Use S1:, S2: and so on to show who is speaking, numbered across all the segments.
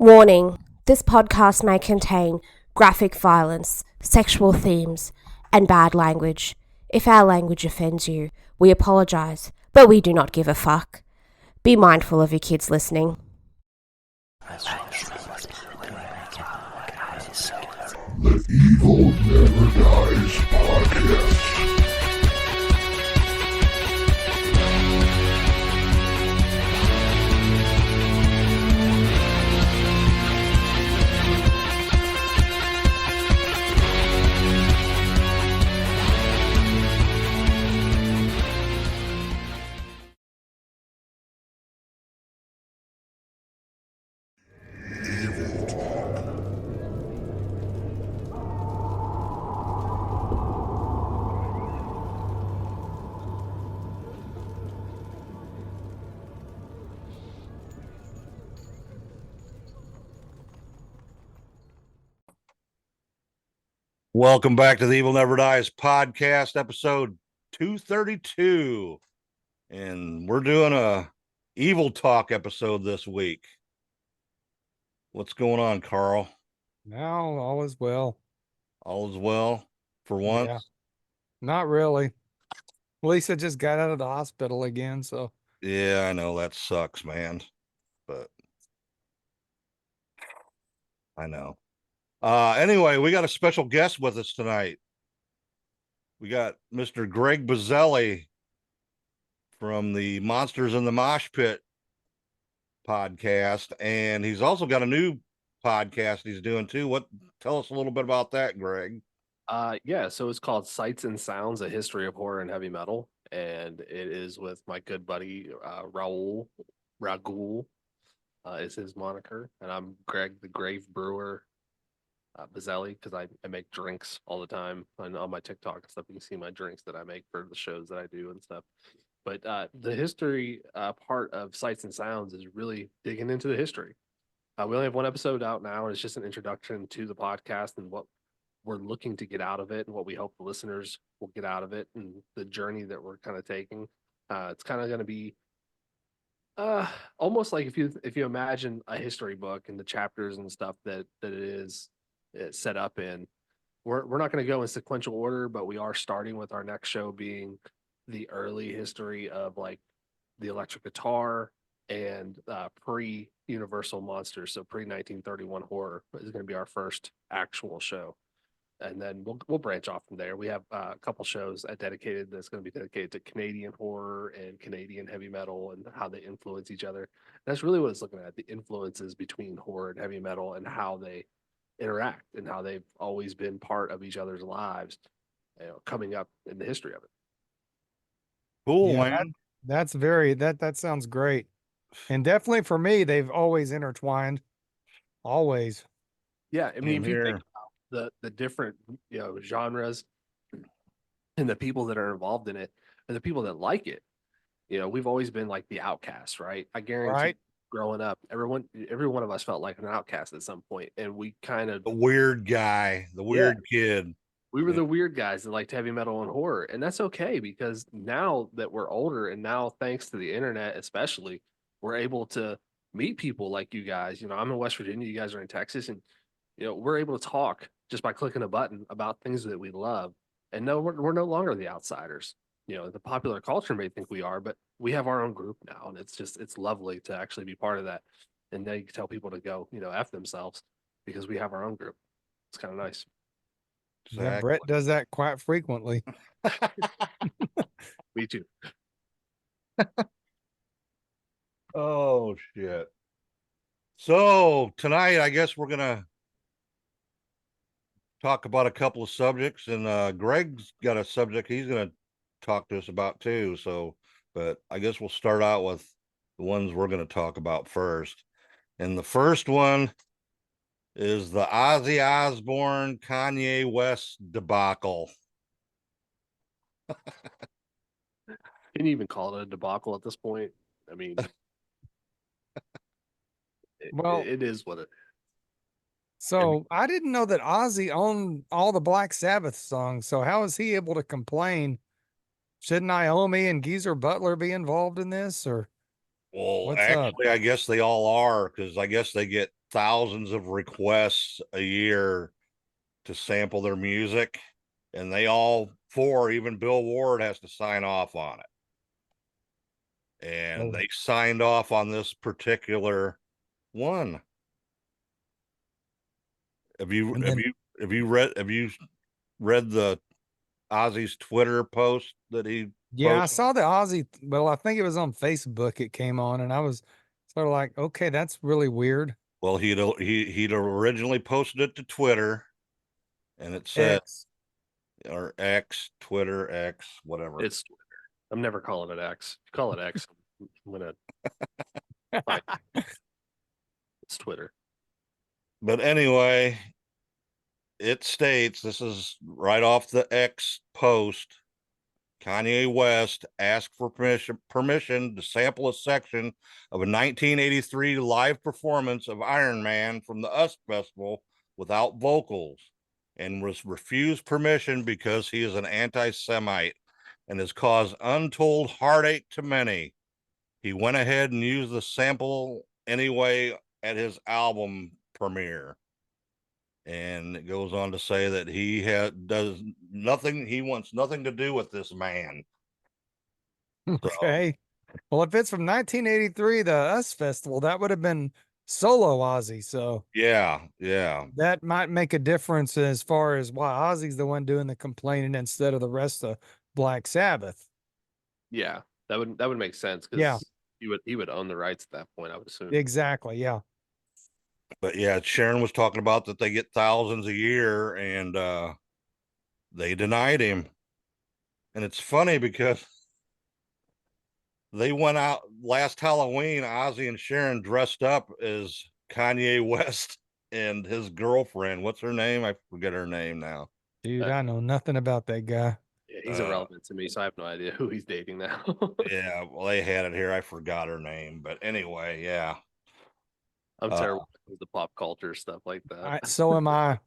S1: Warning: this podcast may contain graphic violence, sexual themes, and bad language. If our language offends you, we apologize, but we do not give a fuck. Be mindful of your kids listening.
S2: The Evil Never Dies podcast.
S3: Welcome back to the Evil Never Dies podcast, episode 232. And we're doing a evil talk episode this week. What's going on, Carl?
S4: No, all is well.
S3: All is well for once?
S4: Yeah. Not really. Lisa just got out of the hospital again, so.
S3: Yeah, I know that sucks, man. But I know. Anyway, we got a special guest with us tonight. We got Mr. Greg Bazzelli from the Monsters in the Mosh Pit podcast, and he's also got a new podcast he's doing too. Tell us a little bit about that, Greg.
S5: Yeah, so it's called Sights and Sounds: A History of Horror and Heavy Metal, and it is with my good buddy Raul is his moniker, and I'm Greg the Grave Brewer Bazzelli, because I make drinks all the time, and on my TikTok and stuff you can see my drinks that I make for the shows that I do and stuff. But the history part of Sights and Sounds is really digging into the history. We only have one episode out now, and it's just an introduction to the podcast and what we're looking to get out of it and what we hope the listeners will get out of it and the journey that we're kind of taking. It's kind of going to be almost like if you imagine a history book and the chapters and stuff that it is set up in. We're not going to go in sequential order, but we are starting with our next show being the early history of like the electric guitar and pre-Universal Monsters, so pre-1931 horror is going to be our first actual show. And then we'll branch off from there. We have a couple shows that's going to be dedicated to Canadian horror and Canadian heavy metal and how they influence each other. That's really what it's looking at, the influences between horror and heavy metal and how they interact and how they've always been part of each other's lives, coming up in the history of it.
S3: Cool,
S4: Yeah,
S3: man.
S4: that sounds great. And definitely for me, they've always intertwined. Always.
S5: Yeah, I mean, if you think about the different genres and the people that are involved in it and the people that like it, we've always been like the outcasts, right? I guarantee.
S4: Right.
S5: Growing up, every one of us felt like an outcast at some point, and we kind of
S3: The weird guy, the weird kid.
S5: We were the weird guys that liked heavy metal and horror, and that's okay because now that we're older, and now thanks to the internet, especially, we're able to meet people like you guys. I'm in West Virginia, you guys are in Texas, and we're able to talk just by clicking a button about things that we love. And no, we're no longer the outsiders. The popular culture may think we are, but we have our own group now, and it's lovely to actually be part of that. And then you can tell people to go, F themselves because we have our own group. It's kind of nice.
S3: Exactly.
S4: Yeah, Brett does that quite frequently.
S5: Me too.
S3: Oh, shit. So tonight, I guess we're going to talk about a couple of subjects, and Greg's got a subject he's going to talk to us about too. But I guess we'll start out with the ones we're going to talk about first. And the first one is the Ozzy Osbourne Kanye West debacle.
S5: Can you even call it a debacle at this point? I mean, it is what it is.
S4: So I didn't know that Ozzy owned all the Black Sabbath songs. So how is he able to complain? Shouldn't Naomi and Geezer Butler be involved in this, or
S3: Well,
S4: what's
S3: actually,
S4: up?
S3: I guess they all are, because I guess they get thousands of requests a year to sample their music, and they all four, even Bill Ward, has to sign off on it. And
S4: Oh.
S3: they signed off on this particular one. Have you
S4: And
S3: have
S4: then-
S3: you have you read the Ozzy's Twitter post that he
S4: Yeah, I
S3: posted?
S4: saw the Aussie. Well, I think it was on Facebook. It came on, and I was sort of like, okay, that's really weird.
S3: Well, he'd originally posted it to Twitter, and it said,
S4: X.
S3: or X, Twitter, X, whatever.
S5: It's Twitter. I'm never calling it X. If you call it X, I'm gonna fight. It's Twitter.
S3: But anyway, it states, this is right off the X post, Kanye West asked for permission to sample a section of a 1983 live performance of Iron Man from the US Festival without vocals, and was refused permission because he is an anti-Semite and has caused untold heartache to many. He went ahead and used the sample anyway at his album premiere. And it goes on to say that he does nothing. He wants nothing to do with this man.
S4: Okay. Well, if it's from 1983, the US Festival, that would have been solo Ozzy. So
S3: Yeah.
S4: that might make a difference as far as why Ozzy's the one doing the complaining instead of the rest of Black Sabbath.
S5: Yeah, that would make sense because
S4: Yeah.
S5: he would own the rights at that point, I would assume.
S4: Exactly. Yeah.
S3: But yeah, Sharon was talking about that they get thousands a year, and they denied him. And it's funny because they went out last Halloween, Ozzy and Sharon dressed up as Kanye West and his girlfriend. What's her name? I forget her name now.
S4: Dude, I know nothing about that guy.
S5: Yeah, he's irrelevant to me, so I have no idea who he's dating now.
S3: Yeah, well, they had it here. I forgot her name, but anyway, yeah.
S5: I'm terrible with the pop culture stuff like that.
S4: So am I.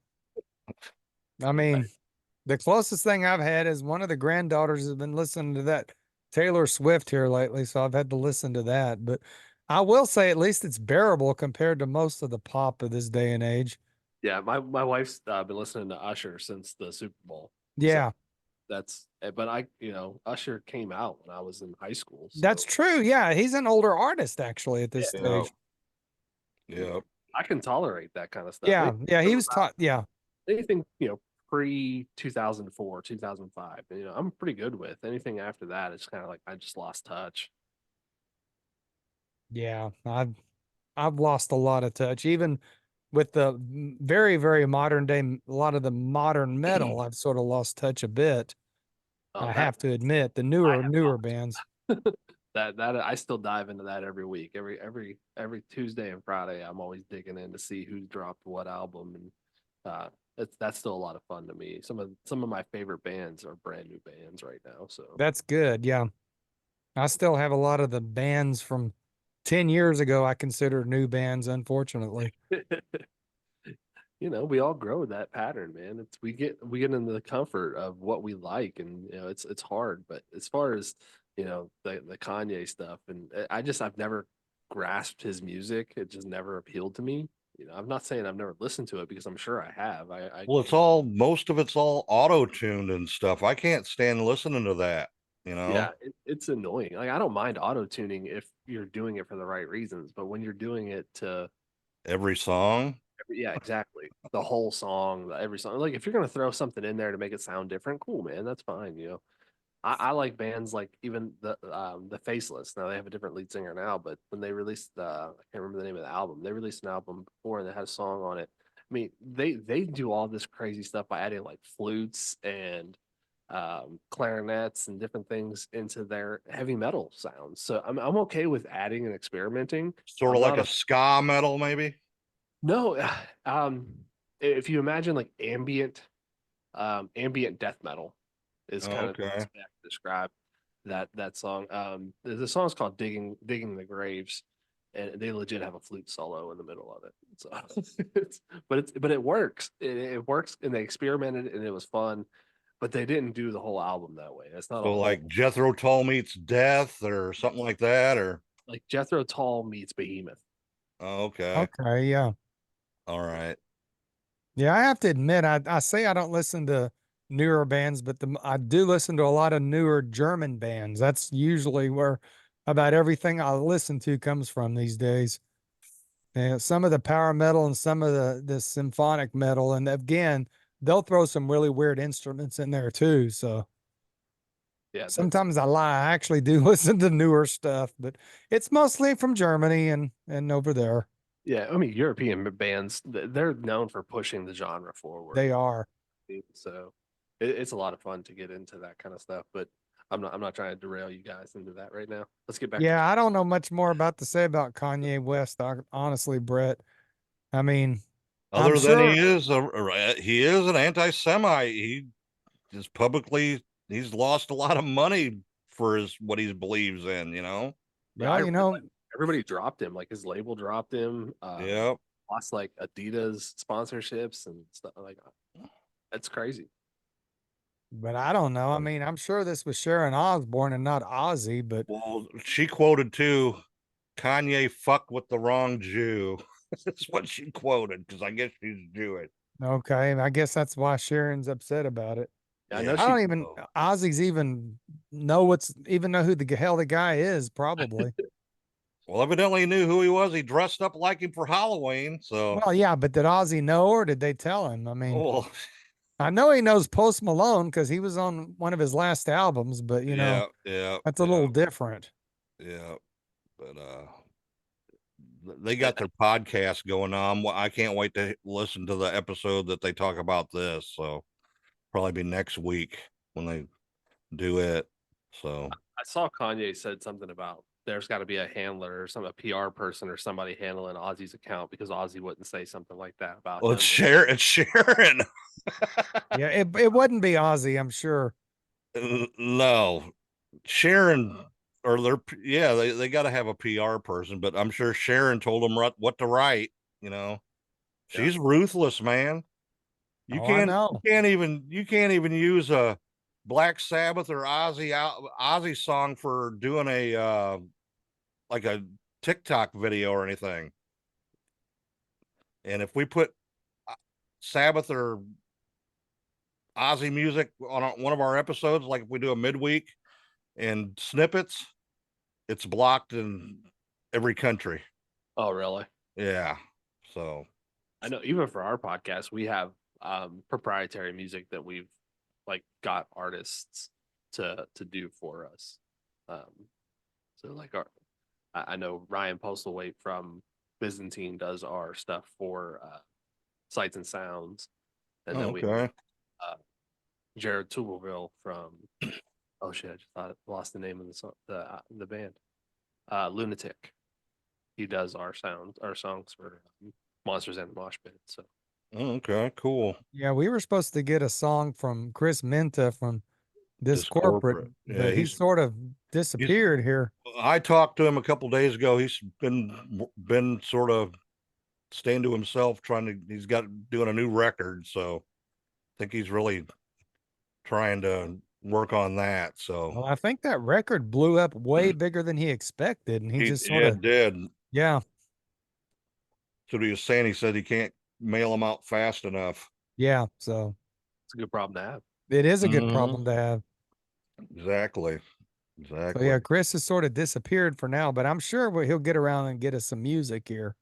S4: I mean, the closest thing I've had is one of the granddaughters has been listening to that Taylor Swift here lately, so I've had to listen to that. But I will say at least it's bearable compared to most of the pop of this day and age.
S5: Yeah, my wife's been listening to Usher since the Super Bowl.
S4: Yeah,
S5: But Usher came out when I was in high school.
S4: that's
S5: so-
S4: true. Yeah, he's an older artist actually at this
S5: Yeah.
S4: stage.
S3: Yep.
S5: I can tolerate that kind of stuff.
S4: Yeah, yeah, he was taught. Yeah,
S5: Anything, pre 2004, 2005, I'm pretty good with. Anything after that, it's kind of like I just lost touch.
S4: yeah. I've lost a lot of touch, even with the very, very modern day. A lot of the modern metal, I've sort of lost touch a bit. I have to admit, the newer bands.
S5: That I still dive into that every week. Every Tuesday and Friday, I'm always digging in to see who's dropped what album, and that's still a lot of fun to me. Some of my favorite bands are brand new bands right now. So
S4: That's good. Yeah. I still have a lot of the bands from 10 years ago I consider new bands, unfortunately.
S5: we all grow that pattern, man. We get into the comfort of what we like, and it's hard. But as far as the Kanye stuff, and I've never grasped his music. It just never appealed to me. I'm not saying I've never listened to it because I'm sure I have.
S3: Well, most of it's all auto-tuned and stuff. I can't stand listening to that,
S5: Yeah, it's annoying. Like, I don't mind auto tuning if you're doing it for the right reasons, but when you're doing it to
S3: Every song.
S5: yeah, exactly, the whole song, every song. Like, if you're gonna throw something in there to make it sound different, cool, man, that's fine. I like bands like even the Faceless. Now they have a different lead singer now, but when they released I can't remember the name of the album. They released an album before and they had a song on it. I mean, they do all this crazy stuff by adding like flutes and clarinets and different things into their heavy metal sounds. So I'm okay with adding and experimenting.
S3: Sort of
S5: I'm
S3: like
S5: not
S3: a ska metal, maybe.
S5: No, if you imagine like ambient death metal is kind of the best way I can describe that song. The song's called "Digging the Graves," and they legit have a flute solo in the middle of it. So, but it works. It works, and they experimented, and it was fun. But they didn't do the whole album that way. It's not
S3: So like Jethro Tull meets Death or something like that, or
S5: like Jethro Tull meets Behemoth.
S3: okay.
S4: Okay. Yeah.
S3: All right.
S4: Yeah, I have to admit, I say I don't listen to newer bands, but I do listen to a lot of newer German bands. That's usually where about everything I listen to comes from these days. And some of the power metal and some of the symphonic metal, and again, they'll throw some really weird instruments in there too. So
S5: Yeah, that's
S4: sometimes I lie. I actually do listen to newer stuff, but it's mostly from Germany and over there.
S5: yeah. I mean, European bands, they're known for pushing the genre forward.
S4: They are.
S5: So it's a lot of fun to get into that kind of stuff. But I'm not trying to derail you guys into that right now. Let's get back to
S4: Yeah, I don't know much more about to say about Kanye West, honestly, Brett. I mean, I'm
S3: Other than
S4: sure.
S3: he is an anti-Semite. He is publicly he's lost a lot of money for his what he believes in. You know.
S5: Yeah,
S4: Well,
S5: I read, like, everybody dropped him. Like his label dropped him.
S3: Yep.
S5: Lost like Adidas sponsorships and stuff. Like that's crazy.
S4: but I don't know. I mean, I'm sure this was Sharon Osbourne and not Ozzy, but
S3: Well, she quoted too. Kanye fucked with the wrong Jew. That's what she quoted because I guess she's Jewish.
S4: okay. I guess that's why Sharon's upset about it.
S5: Yeah, I know
S4: I
S5: she.
S4: don't even Ozzy's even know who the hell the guy is, probably.
S3: Well, evidently he knew who he was. He dressed up like him for Halloween. So,
S4: Well, yeah, but did Ozzy know or did they tell him? I mean,
S3: oh,
S4: I know he knows Post Malone because he was on one of his last albums, but
S3: yeah, yeah,
S4: that's a
S3: yeah,
S4: little different.
S3: yeah. But they got their podcast going on. Well, I can't wait to listen to the episode that they talk about this. So, probably be next week when they do it. So,
S5: I saw Kanye said something about there's got to be a handler or a PR person or somebody handling Ozzy's account because Ozzy wouldn't say something like that about
S3: well,
S5: him.
S3: It's Sharon.
S4: Yeah, it wouldn't be Ozzy, I'm sure.
S3: No, Sharon or they got to have a PR person, but I'm sure Sharon told them what to write. You know,
S5: Yeah.
S3: she's ruthless, man. You
S4: Oh, I
S3: can't
S4: know.
S3: you can't even use a Black Sabbath or Ozzy song for doing a like a TikTok video or anything. And if we put Sabbath or Ozzy music on one of our episodes, like if we do a midweek and snippets, it's blocked in every country.
S5: Oh, really?
S3: Yeah. So
S5: I know even for our podcast, we have proprietary music that we've like got artists to do for us. So like I know Ryan Postlethwaite from Byzantine does our stuff for Sights and Sounds, and then we have
S3: okay.
S5: Jared Tuberville from oh shit, I just lost the name of the band. Lunatic. He does our songs for Monsters and the Mosh Pit. So
S3: Okay, cool.
S4: Yeah, we were supposed to get a song from Chris Minta from this
S3: This
S4: corporate,
S3: corporate. Yeah,
S4: but he sort of disappeared here.
S3: I talked to him a couple days ago. He's been sort of staying to himself, he's got doing a new record. So I think he's really trying to work on that. So
S4: Well, I think that record blew up way bigger than he expected, and he just sort of,
S3: did.
S4: yeah,
S3: So he was saying, he said he can't mail them out fast enough.
S4: yeah. So
S5: it's a good problem to have.
S4: it is a good
S3: Mhm.
S4: problem to have.
S3: Exactly.
S4: So yeah, Chris has sort of disappeared for now, but I'm sure he'll get around and get us some music here.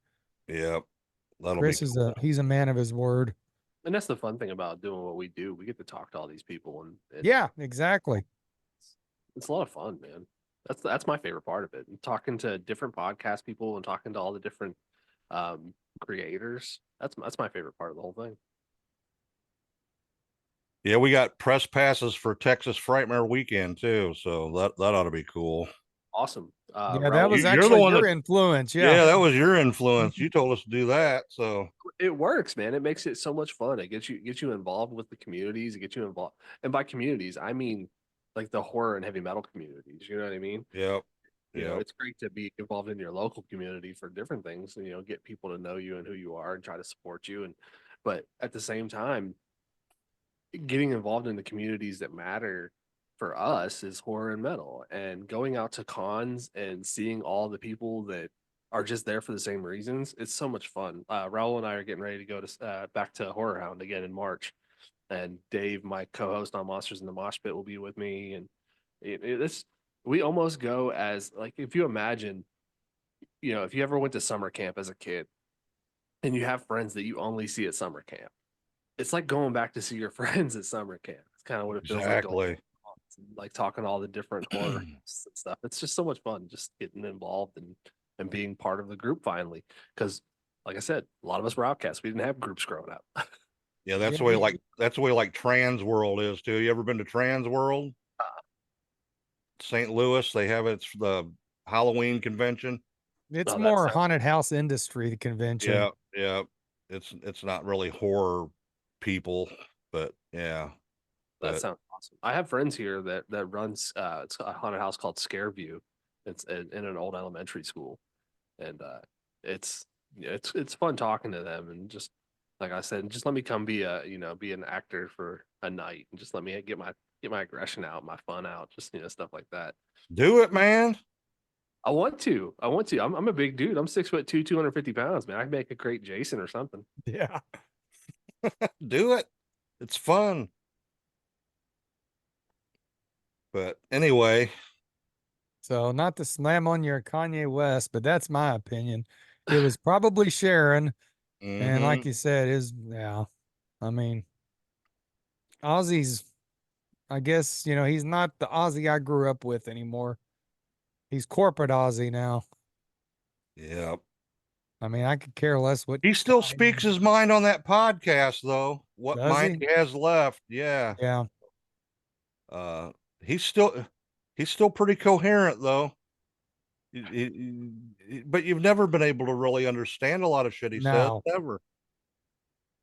S3: Yep. That'll
S4: Chris
S3: be
S4: is
S3: cool.
S4: he's a man of his word.
S5: And that's the fun thing about doing what we do. We get to talk to all these people, and
S4: Yeah, exactly.
S5: it's a lot of fun, man. That's my favorite part of it. And talking to different podcast people and talking to all the different creators. That's my favorite part of the whole thing.
S3: Yeah, we got press passes for Texas Frightmare weekend too, so that ought to be cool.
S5: Awesome.
S4: Yeah, that
S5: Raul,
S4: was
S3: You're the
S4: actually
S3: one
S4: your
S3: that-
S4: influence.
S3: Yeah,
S4: Yeah.
S3: that was your influence. You told us to do that, so
S5: it works, man. It makes it so much fun. It gets you involved with the communities. It gets you involved, and by communities, I mean like the horror and heavy metal communities. You know what I mean?
S3: yep.
S5: You know,
S3: Yep.
S5: it's great to be involved in your local community for different things, and get people to know you and who you are and try to support you. But at the same time, getting involved in the communities that matter for us is horror and metal, and going out to cons and seeing all the people that are just there for the same reasons. It's so much fun. Raul and I are getting ready to go to back to Horror Hound again in March, and Dave, my co-host on Monsters in the Mosh Pit, will be with me. And it's we almost go as like if you imagine, if you ever went to summer camp as a kid, and you have friends that you only see at summer camp, it's like going back to see your friends at summer camp. It's kind of what it feels like going.
S3: Exactly.
S5: Like talking to all the different horror hosts and stuff. It's just so much fun just getting involved and being part of the group finally. Because, like I said, a lot of us were outcasts. We didn't have groups growing up.
S3: Yeah, that's the way like Trans World is too. You ever been to Trans World? St. Louis, they have it's the Halloween convention.
S4: It's
S5: Oh,
S4: more haunted house industry convention.
S3: Yeah, yeah. It's not really horror people, but yeah.
S5: That sounds awesome. I have friends here that runs it's a haunted house called Scareview. It's in an old elementary school, and it's fun talking to them, and just like I said, just let me come be an actor for a night, and just let me get my aggression out, my fun out, just stuff like that.
S3: Do it, man.
S5: I want to. I'm a big dude. I'm 6'2", 250 pounds, man. I make a great Jason or something.
S4: Yeah.
S3: Do it. It's fun. But anyway,
S4: So not to slam on your Kanye West, but that's my opinion. It was probably Sharon, and like you said, I mean, Ozzy's. I guess he's not the Ozzy I grew up with anymore. He's corporate Ozzy now.
S3: yeah.
S4: I mean, I could care less what
S3: He still speaks his mind on that podcast, though. What
S4: Does
S3: mind he has left? Yeah.
S4: Yeah.
S3: He's still pretty coherent, though. But you've never been able to really understand a lot of shit he says,
S4: No.
S3: ever.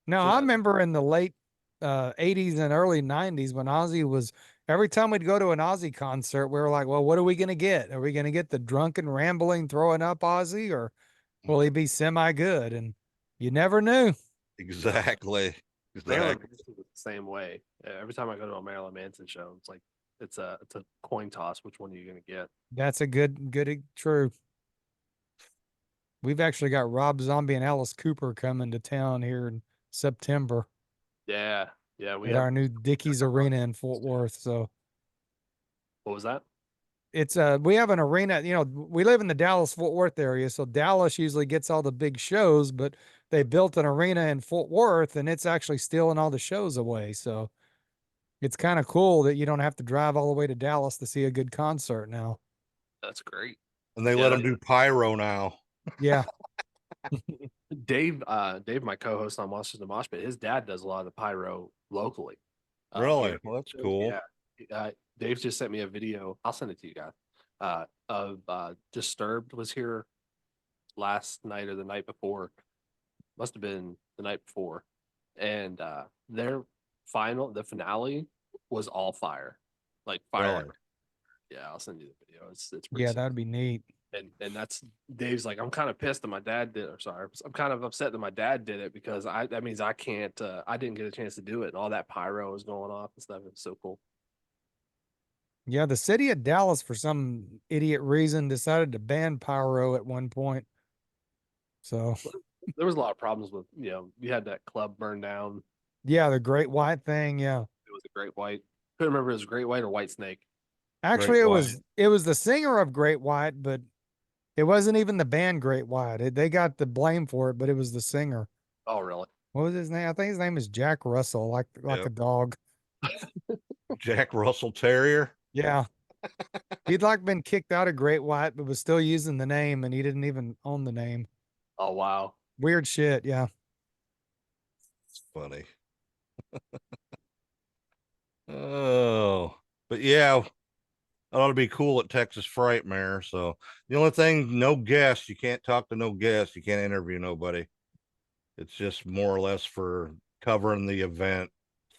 S4: No, I remember in the late 80s and early 90s when Ozzy was, every time we'd go to an Ozzy concert, we were like, well, what are we going to get? Are we going to get the drunken, rambling, throwing up Ozzy, or will he be semi good? And you never knew.
S3: Exactly.
S5: Marilyn Manson was the same way. Every time I go to a Marilyn Manson show, it's like it's a coin toss. Which one are you going to get?
S4: That's a good, true. We've actually got Rob Zombie and Alice Cooper coming to town here in September.
S5: Yeah, we
S4: at
S5: have
S4: our new Dickies Arena in Fort Worth. So
S5: what was that?
S4: it's we have an arena, we live in the Dallas Fort Worth area, so Dallas usually gets all the big shows, but they built an arena in Fort Worth and it's actually stealing all the shows away. So it's kind of cool that you don't have to drive all the way to Dallas to see a good concert now.
S5: That's great.
S3: And they let him do pyro now.
S4: Yeah.
S5: Dave, my co-host on Monsters in the Mosh Pit, his dad does a lot of the pyro locally.
S3: Really? Well, that's cool.
S5: Yeah. Dave just sent me a video. I'll send it to you guys. Of Disturbed was here last night or the night before. Must have been the night before. And the finale was all fire. Like fire.
S3: Really?
S5: Yeah, I'll send you the video. It's pretty
S4: Yeah, that'd be neat.
S5: And that's Dave's like, I'm kind of pissed that my dad did, or sorry, I'm kind of upset that my dad did it because that means I can't, I didn't get a chance to do it. And all that pyro was going off and stuff. It's so cool.
S4: Yeah, the city of Dallas, for some idiot reason, decided to ban pyro at one point. So
S5: there was a lot of problems with, you had that club burned down.
S4: Yeah, the Great White thing. Yeah,
S5: it was a Great White. Couldn't remember if it was Great White or White Snake.
S4: Actually, it was the singer of Great White, but it wasn't even the band Great White. They got the blame for it, but it was the singer.
S5: Oh, really?
S4: What was his name? I think his name is Jack Russell, like a dog.
S3: Jack Russell Terrier.
S4: Yeah. He'd been kicked out of Great White, but was still using the name, and he didn't even own the name.
S5: Oh, wow.
S4: Weird shit. Yeah.
S3: It's funny. Oh, but yeah, it ought to be cool at Texas Frightmare. So the only thing, no guests. You can't talk to no guests. You can't interview nobody. It's just more or less for covering the event.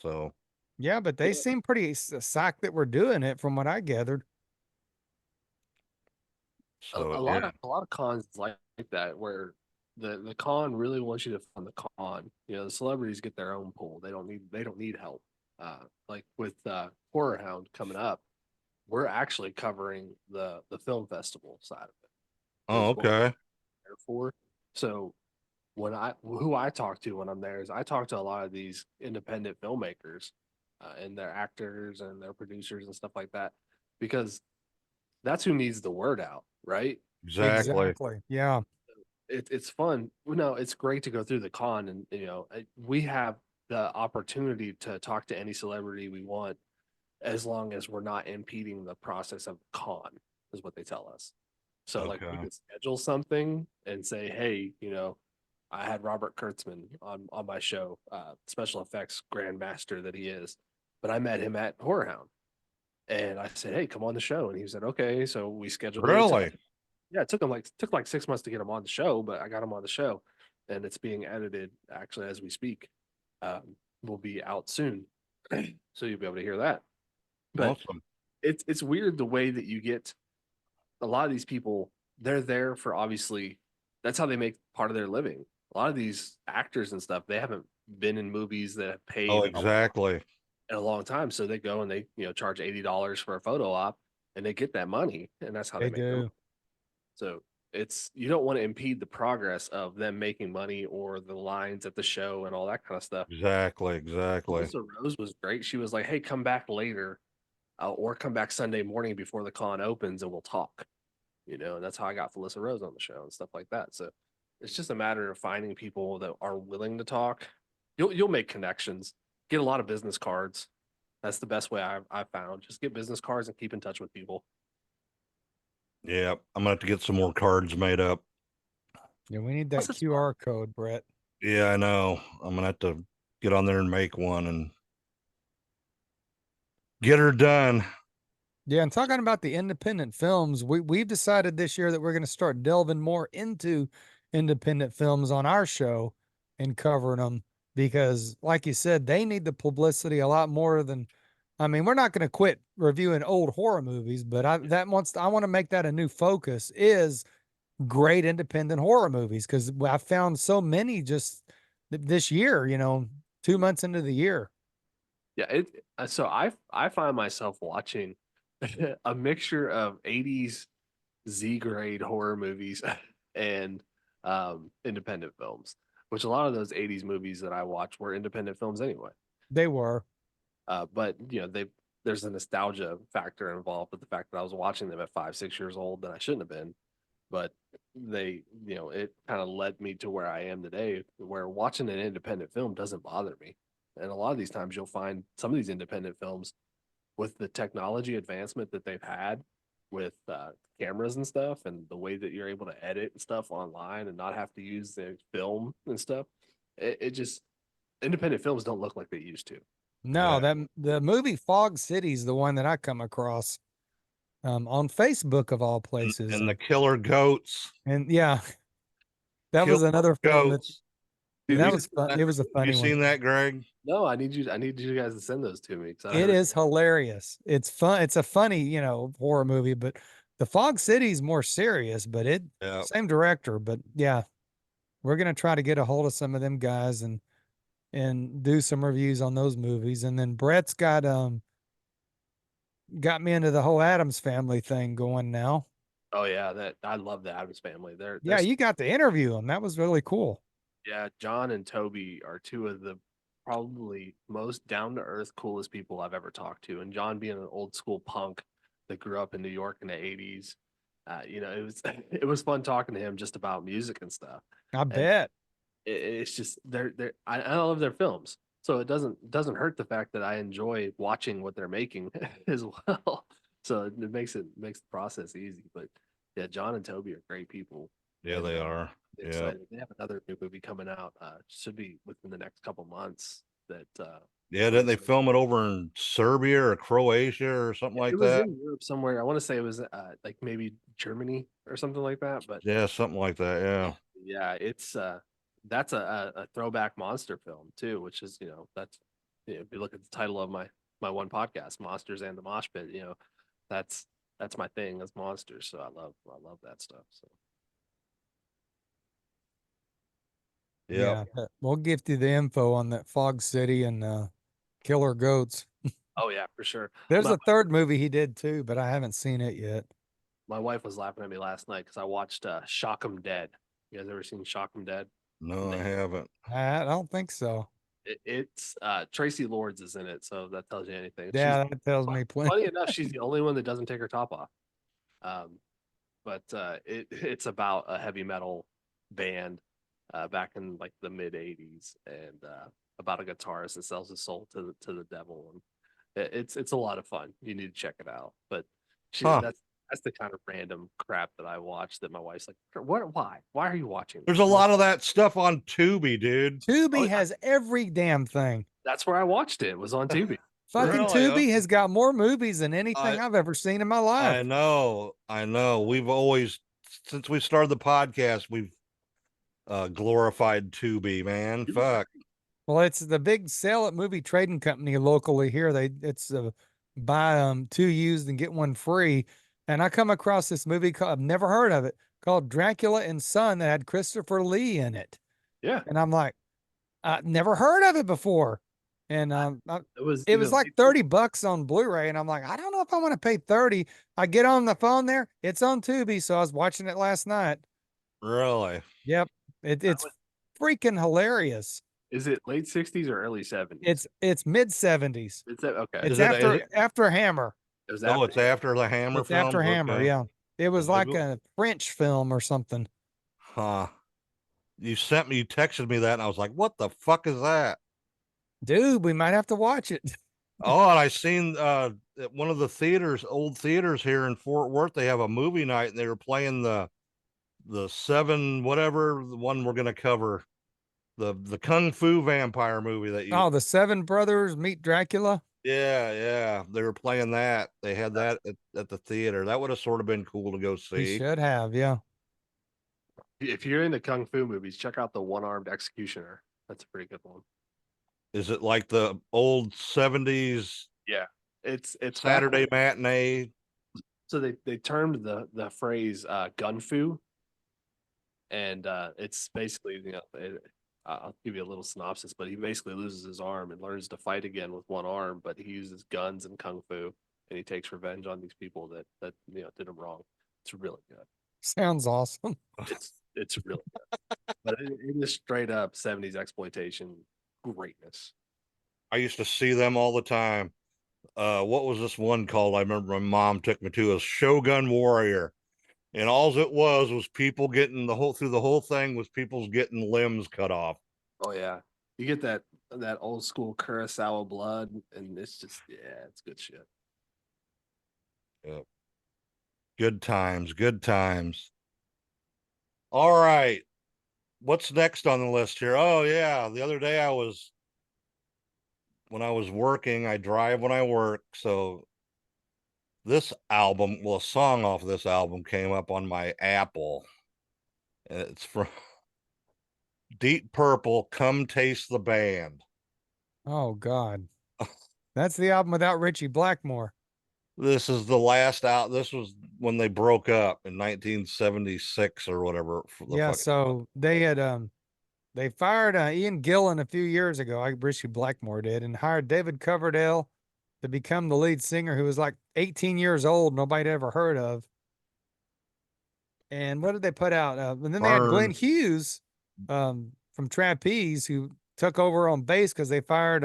S3: So
S4: yeah, but they seem pretty psyched that we're doing it, from what I gathered.
S5: So a lot of cons like that, where the con really wants you to fund the con. The celebrities get their own pool. They don't need help. Like with Horror Hound coming up, we're actually covering the film festival side of it.
S3: Oh, okay.
S5: there for. So who I talk to when I'm there is I talk to a lot of these independent filmmakers and their actors and their producers and stuff like that, because that's who needs the word out, right?
S3: Exactly.
S4: Yeah.
S5: It's fun. No, it's great to go through the con, and we have the opportunity to talk to any celebrity we want as long as we're not impeding the process of the con, is what they tell us. So like we
S3: Okay.
S5: could schedule something and say, hey, I had Robert Kurtzman on my show, special effects grandmaster that he is, but I met him at Horror Hound, and I said, hey, come on the show, and he said, okay. So we scheduled it.
S3: Really?
S5: Yeah, it took like 6 months to get him on the show, but I got him on the show, and it's being edited actually as we speak. Will be out soon, so you'll be able to hear that. But
S3: Awesome.
S5: it's weird the way that you get a lot of these people. They're there for, obviously, that's how they make part of their living. A lot of these actors and stuff, they haven't been in movies that have paid
S3: Oh, exactly.
S5: in a long time, so they go and they charge $80 for a photo op, and they get that money, and that's how they
S4: They
S5: make their money.
S4: do.
S5: So you don't want to impede the progress of them making money or the lines at the show and all that kind of stuff.
S3: Exactly.
S5: Melissa Rose was great. She was like, hey, come back later, or come back Sunday morning before the con opens and we'll talk. And that's how I got Melissa Rose on the show and stuff like that. So it's just a matter of finding people that are willing to talk. You'll make connections, get a lot of business cards. That's the best way I've found. Just get business cards and keep in touch with people.
S3: Yeah, I'm gonna have to get some more cards made up.
S4: Yeah, we need that
S5: Plus, it's fun.
S4: QR code, Brett.
S3: Yeah, I know. I'm gonna have to get on there and make one and get her done.
S4: Yeah, and talking about the independent films, we've decided this year that we're going to start delving more into independent films on our show and covering them because, like you said, they need the publicity a lot more than. I mean, we're not going to quit reviewing old horror movies, but I want to make that a new focus is great independent horror movies because I found so many just this year. 2 months into the year.
S5: Yeah, so I find myself watching a mixture of 80s Z grade horror movies and independent films, which a lot of those 80s movies that I watch were independent films anyway.
S4: They were.
S5: But there's a nostalgia factor involved with the fact that I was watching them at 5, 6 years old that I shouldn't have been. But it kind of led me to where I am today, where watching an independent film doesn't bother me. And a lot of these times you'll find some of these independent films with the technology advancement that they've had with cameras and stuff, and the way that you're able to edit and stuff online and not have to use the film and stuff. It just, independent films don't look like they used to.
S4: No,
S3: Yeah.
S4: the movie Fog City is the one that I come across on Facebook of all places.
S3: And the killer goats.
S4: And yeah, that was
S3: Killer
S4: another film
S3: goats.
S4: that was fun. It was a funny
S3: You
S4: one.
S3: seen that, Greg?
S5: No, I need you guys to send those to me.
S4: It is hilarious. It's fun. It's a funny, horror movie, but the Fog City's more serious, but
S3: Yeah.
S4: same director, but yeah, we're going to try to get a hold of some of them guys and do some reviews on those movies. And then Brett's got me into the whole Addams Family thing going now.
S5: Oh yeah, I love the Addams Family.
S4: Yeah, you got to interview them. That was really cool.
S5: Yeah, John and Toby are two of the probably most down to earth, coolest people I've ever talked to. And John being an old school punk that grew up in New York in the 80s, it was it was fun talking to him just about music and stuff.
S4: I bet.
S5: It's just I love their films, so it doesn't hurt the fact that I enjoy watching what they're making as well. So it makes the process easy. But yeah, John and Toby are great people.
S3: Yeah, they are. Yeah.
S5: Excited. They have another new movie coming out. Should be within the next couple months. That
S3: Yeah, didn't they film it over in Serbia or Croatia or something like
S5: it was
S3: that?
S5: in Europe somewhere. I want to say it was like maybe Germany or something like that. But
S3: Yeah, something like that. Yeah.
S5: yeah, it's that's a throwback monster film too, which is that's if you look at the title of my one podcast, Monsters and the Mosh Pit, that's my thing. That's monsters. So I love that stuff. So
S3: Yeah.
S4: We'll give you the info on that Fog City and Killer Goats.
S5: oh yeah, for sure.
S4: There's
S5: My-
S4: a third movie he did too, but I haven't seen it yet.
S5: My wife was laughing at me last night because I watched Shock 'em Dead. You guys ever seen Shock 'Em Dead?
S3: No, I haven't.
S4: I don't think so.
S5: It's Tracy Lords is in it, so that tells you anything.
S4: Yeah, that tells me plenty.
S5: Funny enough, she's the only one that doesn't take her top off. But it's about a heavy metal band back in like the mid '80s, and about a guitarist that sells his soul to the devil, and it's a lot of fun. You need to check it out. But that's the kind of random crap that I watch that my wife's like, "What? Why are you watching this?"
S3: There's a lot of that stuff on Tubi, dude.
S4: Tubi
S5: Oh,
S4: has every damn thing.
S5: That's where I watched it. Was on Tubi.
S4: Fucking
S3: Really?
S4: Tubi has got more movies than anything
S3: I-
S4: I've ever seen in my life.
S3: I know. We've always, since we started the podcast, we've glorified Tubi, man. Fuck.
S4: Well, it's the big sale at movie trading company locally here. It's buy 2 used and get 1 free. And I come across this movie I've never heard of it, called Dracula and Son, that had Christopher Lee in it.
S5: Yeah,
S4: And I'm like, I never heard of it before. And
S5: it was
S4: like $30 on Blu-ray, and I'm like, I don't know if I want to pay 30. I get on the phone there, it's on Tubi, so I was watching it last night.
S3: Really?
S4: Yep, it's freaking hilarious.
S5: Is it late '60s or early '70s?
S4: It's mid 70s.
S5: It's okay.
S4: It's
S3: Is it-
S4: after Hammer.
S5: It was
S3: Oh, it's after the Hammer
S4: It's
S3: film?
S4: after Hammer,
S3: Okay.
S4: yeah. It was
S3: Maybe
S4: like
S3: we'll-
S4: a French film or something.
S3: Huh. You texted me that, and I was like, what the fuck is that?
S4: Dude, we might have to watch it.
S3: Oh, and I seen at one of the old theaters here in Fort Worth, they have a movie night, and they were playing the 7 whatever, the one we're gonna cover, the Kung Fu vampire movie that you
S4: Oh, the Seven Brothers Meet Dracula.
S3: yeah, they were playing that. They had that at the theater. That would have sort of been cool to go
S4: You
S3: see.
S4: should have, yeah.
S5: If you're into kung fu movies, check out the One-Armed Executioner. That's a pretty good one.
S3: Is it like the old 70s
S5: It's back
S3: Saturday
S5: when-
S3: matinee?
S5: So they termed the phrase gun fu, and it's basically I'll give you a little synopsis, but he basically loses his arm and learns to fight again with one arm, but he uses guns and kung fu, and he takes revenge on these people that did him wrong. It's really good.
S4: Sounds awesome.
S5: It's really good, but it is straight up '70s exploitation greatness.
S3: I used to see them all the time. What was this one called? I remember my mom took me to a Shogun Warrior, and all it was people getting through the whole thing was people's getting limbs cut off.
S5: Oh yeah, you get that old school Kurosawa blood, and it's just it's good shit.
S3: Good times. All right. What's next on the list here? Oh yeah, the other day when I was working, I drive when I work, so this album, well, a song off of this album came up on my Apple. It's from Deep Purple, Come Taste the Band.
S4: Oh God. That's the album without Richie Blackmore.
S3: This is the last out. This was when they broke up in 1976 or whatever.
S4: Yeah, so they had they fired Ian Gillan a few years ago, like Richie Blackmore did, and hired David Coverdale to become the lead singer, who was like 18 years old, nobody had ever heard of. And what did they put out? And then they had Glenn
S3: Burn.
S4: Hughes from Trapeze, who took over on bass because they fired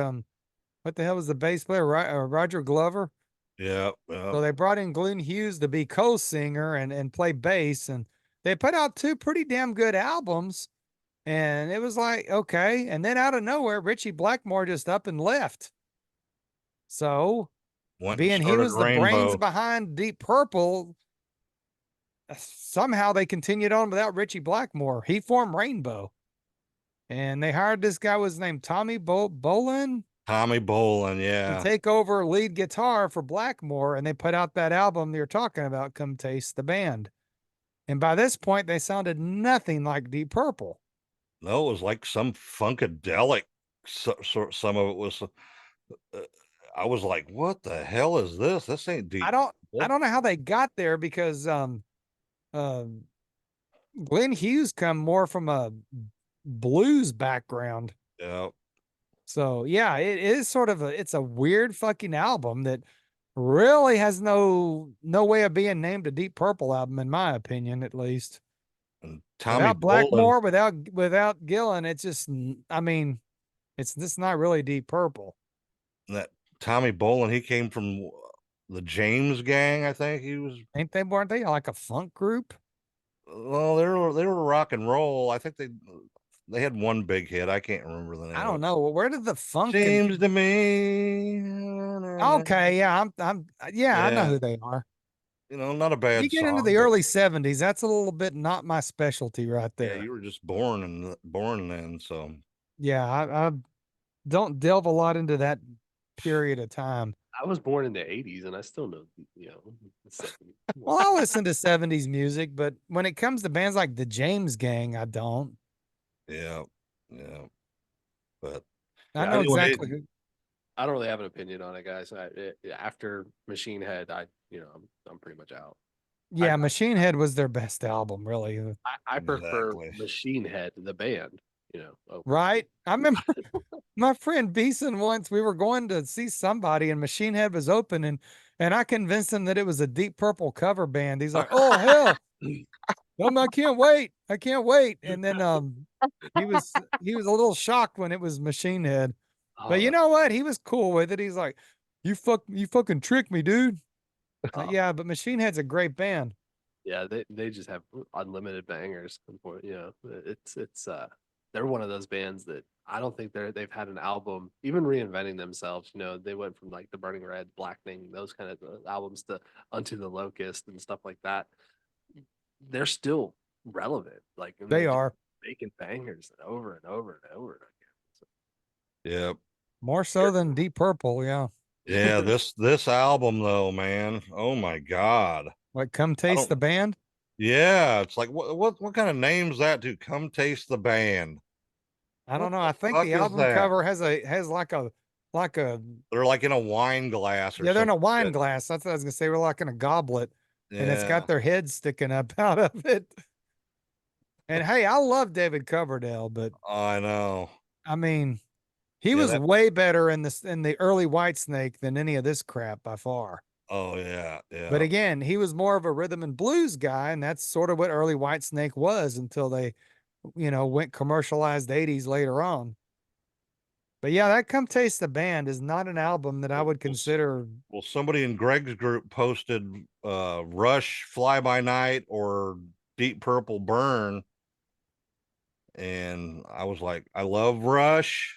S4: what the hell was the bass player? Roger Glover.
S3: Yeah.
S4: So they brought in Glenn Hughes to be co-singer and play bass, and they put out 2 pretty damn good albums. And it was like, okay. And then out of nowhere, Richie Blackmore just up and left. So
S3: Went and
S4: being he
S3: started
S4: was the brains
S3: Rainbow.
S4: behind Deep Purple, somehow they continued on without Richie Blackmore. He formed Rainbow. And they hired this guy was named Tommy Bolin
S3: Tommy Bolin,
S4: to
S3: yeah.
S4: take over lead guitar for Blackmore, and they put out that album you're talking about, Come Taste the Band. And by this point, they sounded nothing like Deep Purple.
S3: No, it was like some funkadelic. Some of it was. I was like, "What the hell is this? This ain't deep."
S4: I don't know how they got there because Glenn Hughes come more from a blues background.
S3: Yeah.
S4: So yeah, it is sort of it's a weird fucking album that really has no way of being named a Deep Purple album, in my opinion, at least.
S3: And Tommy
S4: Without
S3: Bolin,
S4: Blackmore, without Gillan, it's just, I mean, it's just not really Deep Purple.
S3: that Tommy Bolin, he came from the James Gang, I think he was.
S4: Weren't they like a funk group?
S3: Well, they were rock and roll. I think they had one big hit. I can't remember the name.
S4: I don't know. Well, where did the funk
S3: Seems to me.
S4: Okay, yeah, I know
S3: Yeah,
S4: who they are.
S3: not a bad
S4: You get into
S3: song.
S4: the
S3: But
S4: early 70s, that's a little bit not my specialty right
S3: yeah,
S4: there.
S3: you were just born then, so
S4: Yeah, I don't delve a lot into that period of time.
S5: I was born in the 80s and I still know, the 70s.
S4: Well, I listen to 70s music, but when it comes to bands like the James Gang, I don't.
S3: yeah, yeah. But
S4: I
S5: Yeah,
S4: know
S3: anyway,
S4: exactly who.
S5: I don't really have an opinion on it, guys. After Machine Head, I'm pretty much out.
S4: Yeah, Machine Head was their best album, really.
S5: I prefer
S3: Exactly.
S5: Machine Head, the band, over.
S4: Right? I remember my friend Beeson once, we were going to see somebody and Machine Head was open and I convinced him that it was a Deep Purple cover band. He's like, "Oh hell, I can't wait. I can't wait." And then he was a little shocked when it was Machine Head. But you know what? He was cool with it. He's like, you fucking tricked me, dude." Yeah, but Machine Head's a great band.
S5: Yeah, they just have unlimited bangers. It's they're one of those bands that I don't think they've had an album even reinventing themselves. They went from like the Burning Red, Blackening, those kind of albums to Unto the Locust and stuff like that. They're still relevant. Like and
S4: They
S5: they're just
S4: are
S5: making bangers over and over and over again. So,
S3: yeah,
S4: more so than Deep Purple. Yeah.
S3: yeah. This album though, man. Oh my God.
S4: Like, Come
S3: I
S4: Taste
S3: don't.
S4: the Band.
S3: Yeah, it's like what kind of name's that? To Come Taste the Band.
S4: I don't
S3: What
S4: know.
S3: the
S4: I think
S3: fuck
S4: the
S3: is
S4: album
S3: that?
S4: cover has like a
S3: They're like in a wine glass or
S4: yeah, they're in a
S3: something.
S4: wine glass. That's what I was gonna say. We're like in a goblet, and it's
S3: Yeah,
S4: got their heads sticking up out of it. And hey, I love David Coverdale, but
S3: I know.
S4: I mean, he
S3: Yeah,
S4: was
S3: that.
S4: way better in the early Whitesnake than any of this crap by far.
S3: Oh yeah,
S4: But
S3: yeah.
S4: again, he was more of a rhythm and blues guy, and that's sort of what early Whitesnake was until they, went commercialized 80s later on. But yeah, that Come Taste the Band is not an album that I would consider.
S3: Well, somebody in Greg's group posted Rush, Fly By Night, or Deep Purple Burn, and I was like, I love Rush,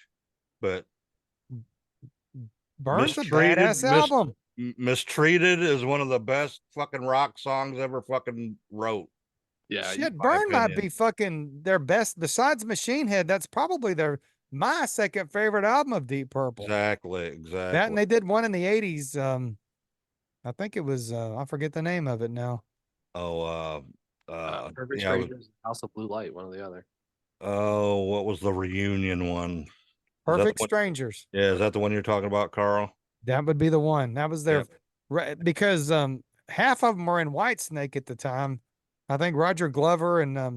S3: but
S4: Burn's a
S3: mistreated,
S4: badass album.
S3: mistreated is one of the best fucking rock songs ever fucking wrote.
S5: yeah,
S4: Shit,
S3: my
S4: Burn might
S3: opinion.
S4: be fucking their best besides Machine Head. That's probably my second favorite album of Deep Purple.
S3: Exactly.
S4: That and they did one in the 80s. I think it was I forget the name of it now.
S3: Oh,
S5: Perfect
S3: yeah.
S5: Strangers, House of Blue Light, one or the other.
S3: Oh, what was the reunion one?
S4: Perfect
S3: One?
S4: Strangers.
S3: Yeah, is that the one you're talking about, Carl?
S4: That would be the one. That was their
S3: Yep.
S4: because half of them were in Whitesnake at the time. I think Roger Glover and I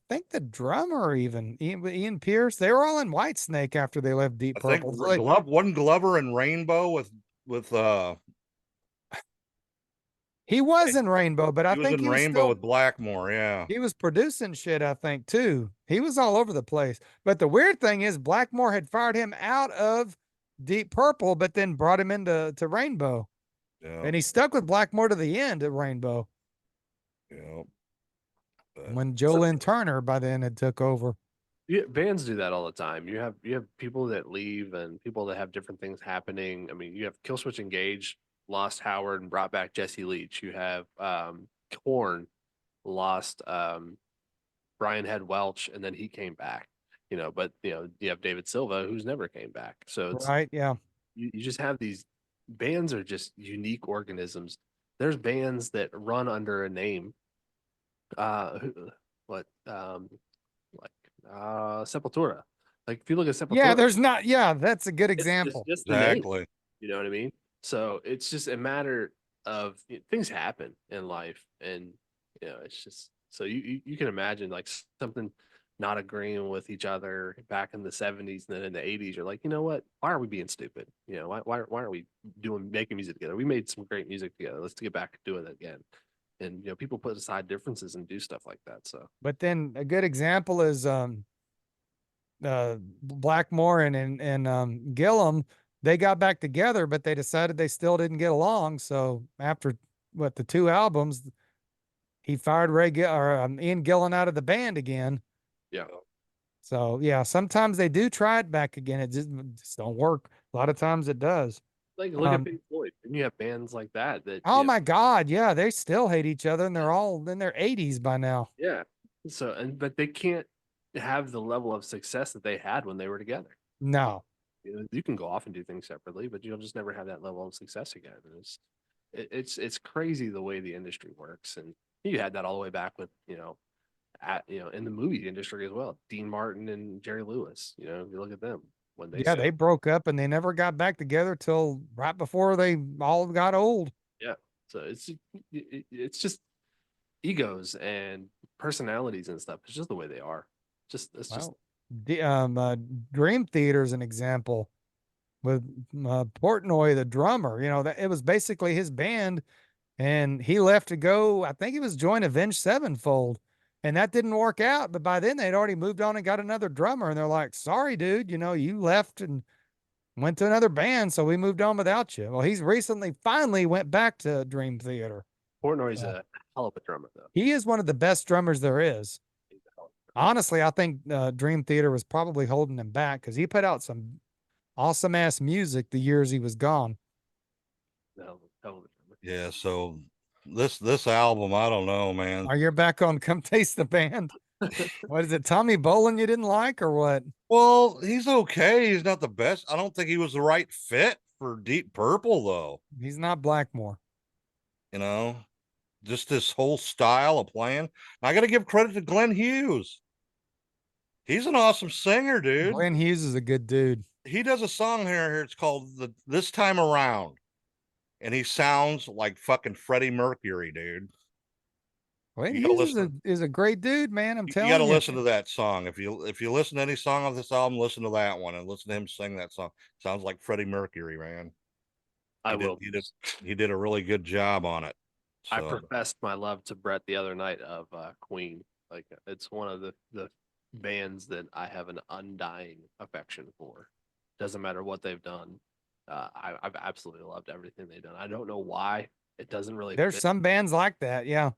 S4: think the drummer even Ian Pierce, they were all in Whitesnake after they left Deep
S3: I think
S4: Purple. So
S3: one Glover and Rainbow with
S4: he was in Rainbow, but I
S3: he was
S4: think
S3: in
S4: he was
S3: Rainbow
S4: still
S3: with Blackmore. Yeah.
S4: he was producing shit, I think, too. He was all over the place. But the weird thing is Blackmore had fired him out of Deep Purple, but then brought him into Rainbow.
S3: Yeah.
S4: And he stuck with Blackmore to the end at Rainbow.
S3: Yeah. But
S4: When Jolyn Turner by then had took over.
S5: Yeah, bands do that all the time. You have people that leave and people that have different things happening. I mean, you have Killswitch Engage lost Howard and brought back Jesse Leach. You have Korn lost Brian Head Welch and then he came back. But you have David Silva who's never came back. So it's
S4: Right, yeah.
S5: you just have these bands are just unique organisms. There's bands that run under a name. Like Sepultura. Like if you look at Sepultura,
S4: Yeah, that's a good
S5: it's
S4: example.
S5: just the name.
S3: exactly.
S5: You know what I mean? So it's just a matter of things happen in life, and it's just so you can imagine like something not agreeing with each other back in the 70s and then in the 80s. You're like, you know what? Why are we being stupid? Why aren't we making music together? We made some great music together. Let's get back to doing it again. and people put aside differences and do stuff like that. So
S4: But then a good example is Blackmore and Gillum. They got back together, but they decided they still didn't get along. So after the 2 albums, he fired Ian Gillan out of the band again.
S5: yeah,
S4: So yeah, sometimes they do try it back again. It just don't work. A lot of times it does.
S5: like look at Pink Floyd, and you have bands like that.
S4: Oh my God, yeah, they still hate each other, and they're all in their 80s by now.
S5: yeah. So but they can't have the level of success that they had when they were together.
S4: No,
S5: You can go off and do things separately, but you'll just never have that level of success again. And it's crazy the way the industry works, and you had that all the way back with in the movie industry as well. Dean Martin and Jerry Lewis. You look at them when they
S4: they broke up and they never got back together till right before they all got old.
S5: yeah. So it's just egos and personalities and stuff. It's just the way they are.
S4: Dream Theater is an example with Portnoy, the drummer. That it was basically his band, and he left to go. I think he was join Avenged Sevenfold, and that didn't work out. But by then they'd already moved on and got another drummer, and they're like, "Sorry, dude, you left and went to another band, so we moved on without you." Well, he's finally went back to Dream Theater.
S5: Portnoy's a hell of a drummer, though.
S4: He is one of the best drummers there is. Honestly, I think Dream Theater was probably holding him back because he put out some awesome ass music the years he was gone.
S5: Hell of a drummer.
S3: Yeah, so this album, I don't know, man.
S4: Are you back on Come Taste the Band? What is it, Tommy Bolin you didn't like or what?
S3: Well, he's okay. He's not the best. I don't think he was the right fit for Deep Purple, though.
S4: He's not Blackmore.
S3: Just this whole style of playing. I got to give credit to Glenn Hughes. He's an awesome singer, dude.
S4: Glenn Hughes is a good dude.
S3: He does a song here. It's called This Time Around. And he sounds like fucking Freddie Mercury, dude.
S4: Glenn Hughes is a great dude, man. I'm telling you.
S3: You got to listen to that song. If you listen to any song of this album, listen to that one and listen to him sing that song. Sounds like Freddie Mercury, man. He did a really good job on it. So.
S5: I professed my love to Brett the other night of Queen. Like, it's one of the bands that I have an undying affection for. Doesn't matter what they've done. I've absolutely loved everything they've done. I don't know why. It doesn't really
S4: There's
S5: fit,
S4: some bands like that, yeah.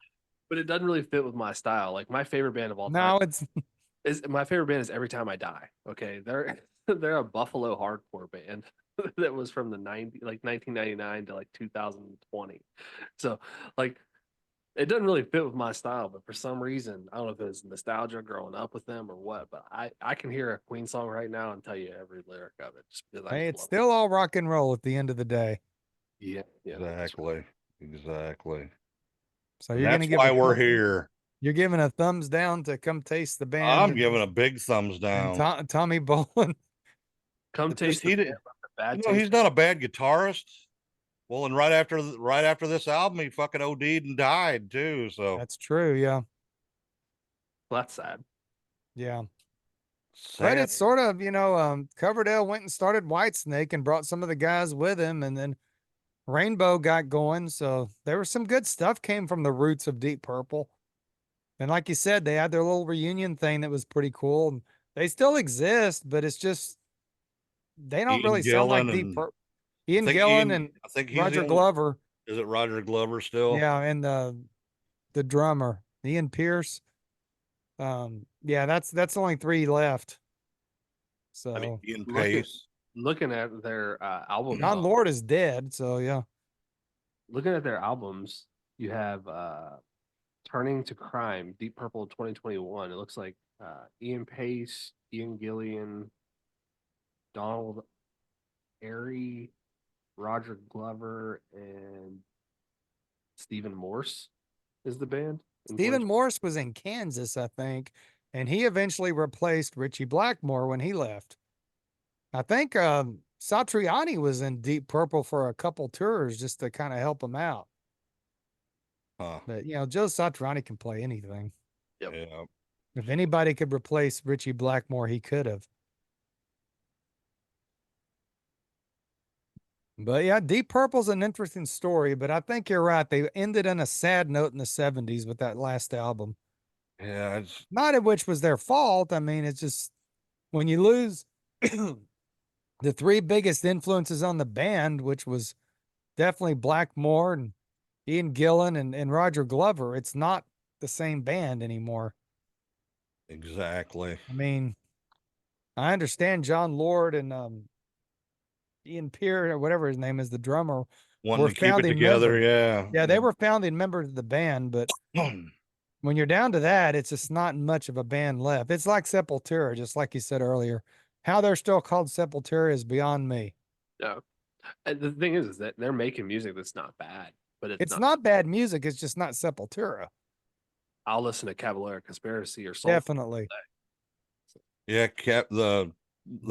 S5: but it doesn't really fit with my style. Like, my favorite band of all time my favorite band is Every Time I Die. Okay, they're a Buffalo hardcore band that was from the 1999 to like 2020. So like, it doesn't really fit with my style, but for some reason, I don't know if it's nostalgia growing up with them or what, but I can hear a Queen song right now and tell you every lyric of it just because
S4: it's still all rock and roll at the end of the day.
S5: Yeah,
S3: Exactly.
S4: So you're gonna give
S3: why we're here.
S4: You're giving a thumbs down to Come Taste the Band.
S3: I'm giving a big thumbs down.
S4: Tommy Bolin.
S5: Come Taste the Band.
S3: He's not a bad guitarist. Well, and right after this album, he fucking OD'd and died too. So
S4: that's true. Yeah.
S5: Well, that's sad.
S4: Yeah.
S3: Sad.
S4: But it's sort of, Coverdale went and started Whitesnake and brought some of the guys with him, and then Rainbow got going. So there was some good stuff came from the roots of Deep Purple. And like you said, they had their little reunion thing that was pretty cool. And they still exist, but it's just, they don't really sound like Deep Purple. Ian Gillan and I think Roger Glover.
S3: Is it Roger Glover still?
S4: Yeah, and the drummer, Ian Pierce. Yeah, that's only 3 left. So
S3: Ian Pace.
S5: Looking at their albums.
S4: John Lord is dead, so yeah.
S5: Looking at their albums, you have Turning to Crime, Deep Purple 2021. It looks like Ian Pace, Ian Gillan, Donald Airy, Roger Glover, and Stephen Morse is the band.
S4: Stephen Morse was in Kansas, I think, and he eventually replaced Richie Blackmore when he left. I think Satriani was in Deep Purple for a couple tours just to kind of help him out. But, Joe Satriani can play anything.
S5: Yep.
S3: Yeah.
S4: If anybody could replace Richie Blackmore, he could have. But yeah, Deep Purple's an interesting story, but I think you're right. They ended on a sad note in the 70s with that last album.
S3: Yeah, it's
S4: Not of which was their fault. I mean, it's just when you lose the three biggest influences on the band, which was definitely Blackmore and Ian Gillan and Roger Glover, it's not the same band anymore.
S3: exactly.
S4: I mean, I understand John Lord and Ian Peer or whatever his name is, the drummer,
S3: Wanting
S4: were
S3: to keep it
S4: founding
S3: together,
S4: members.
S3: yeah.
S4: Yeah, they were founding members of the band, but when you're down to that, it's just not much of a band left. It's like Sepultura, just like you said earlier. How they're still called Sepultura is beyond me.
S5: No. And the thing is that they're making music that's not bad, but
S4: It's not bad music. It's just not Sepultura.
S5: I'll listen to Cavalier Conspiracy or Soul.
S4: Definitely.
S3: Yeah, kept the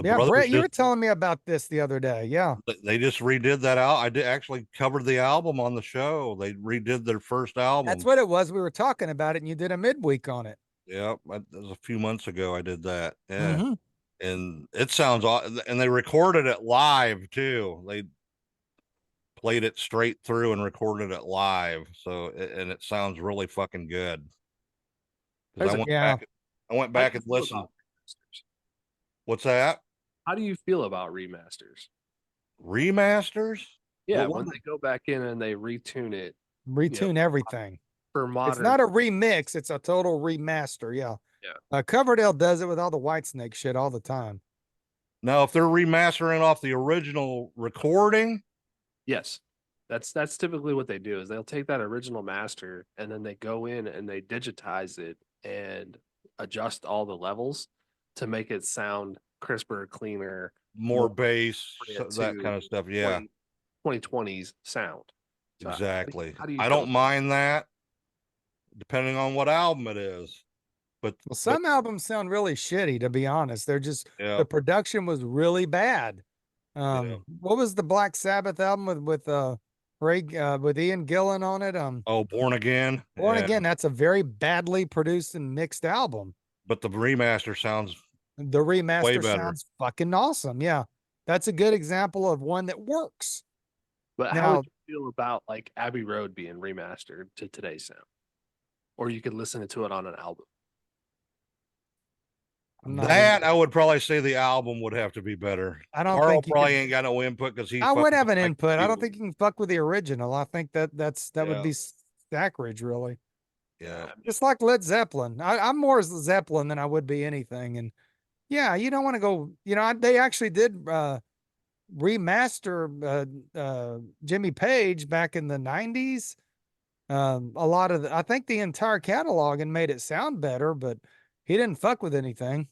S4: Yeah,
S3: brothers
S4: Brett, you were
S3: just,
S4: telling me about this the other day. Yeah.
S3: they just redid that out. I did actually covered the album on the show. They redid their first album.
S4: That's what it was. We were talking about it and you did a midweek on it.
S3: Yep, that was a few months ago. I did that. Yeah,
S4: Mhm.
S3: and it sounds and they recorded it live too. They played it straight through and recorded it live. So and it sounds really fucking good. 'Cause
S4: Yeah.
S3: I went
S5: How
S3: back
S5: do
S3: and
S5: you feel
S3: listened.
S5: about remasters?
S3: What's that?
S5: How do you feel about remasters?
S3: Remasters?
S5: Yeah,
S3: What
S5: when they go back in and they retune it
S4: Retune everything.
S5: for modern.
S4: It's not a remix, it's a total remaster. Yeah.
S5: Yeah.
S4: Coverdale does it with all the Whitesnake shit all the time.
S3: Now, if they're remastering off the original recording,
S5: Yes. That's typically what they do is they'll take that original master and then they go in and they digitize it and adjust all the levels to make it sound crisper, cleaner,
S3: more bass,
S5: bring it
S3: that
S5: to
S3: kind of stuff. Yeah,
S5: 2020s sound. So
S3: exactly.
S5: how do you
S3: I
S5: feel
S3: don't mind that, depending on what album it is. But
S4: Well, some albums sound really shitty, to be honest. They're just
S3: yeah,
S4: the production was really bad.
S3: Yeah.
S4: What was the Black Sabbath album with Ray with Ian Gillan on it?
S3: Oh, Born Again.
S4: Born
S3: Yeah.
S4: Again, that's a very badly produced and mixed album.
S3: But the remaster sounds
S4: The
S3: way
S4: remaster
S3: better.
S4: sounds fucking awesome. Yeah. That's a good example of one that works.
S5: But how
S4: Now,
S5: would you feel about like Abbey Road being remastered to today's sound? Or you could listen to it on an album.
S4: I'm not
S3: That I would probably say the album would have to be better.
S4: I don't
S3: Carl
S4: think you
S3: probably
S4: could-
S3: ain't got no input because he.
S4: I would
S3: fucking
S4: have an
S3: like
S4: input. I don't
S3: you.
S4: think you can fuck with the original. I think that would
S3: Yeah.
S4: be sacrilege, really.
S3: Yeah,
S4: Just like Led Zeppelin. I'm more Zeppelin than I would be anything. And yeah, you don't want to go, they actually did remaster Jimmy Page back in the 90s. A lot of I think the entire catalog and made it sound better, but he didn't fuck with anything.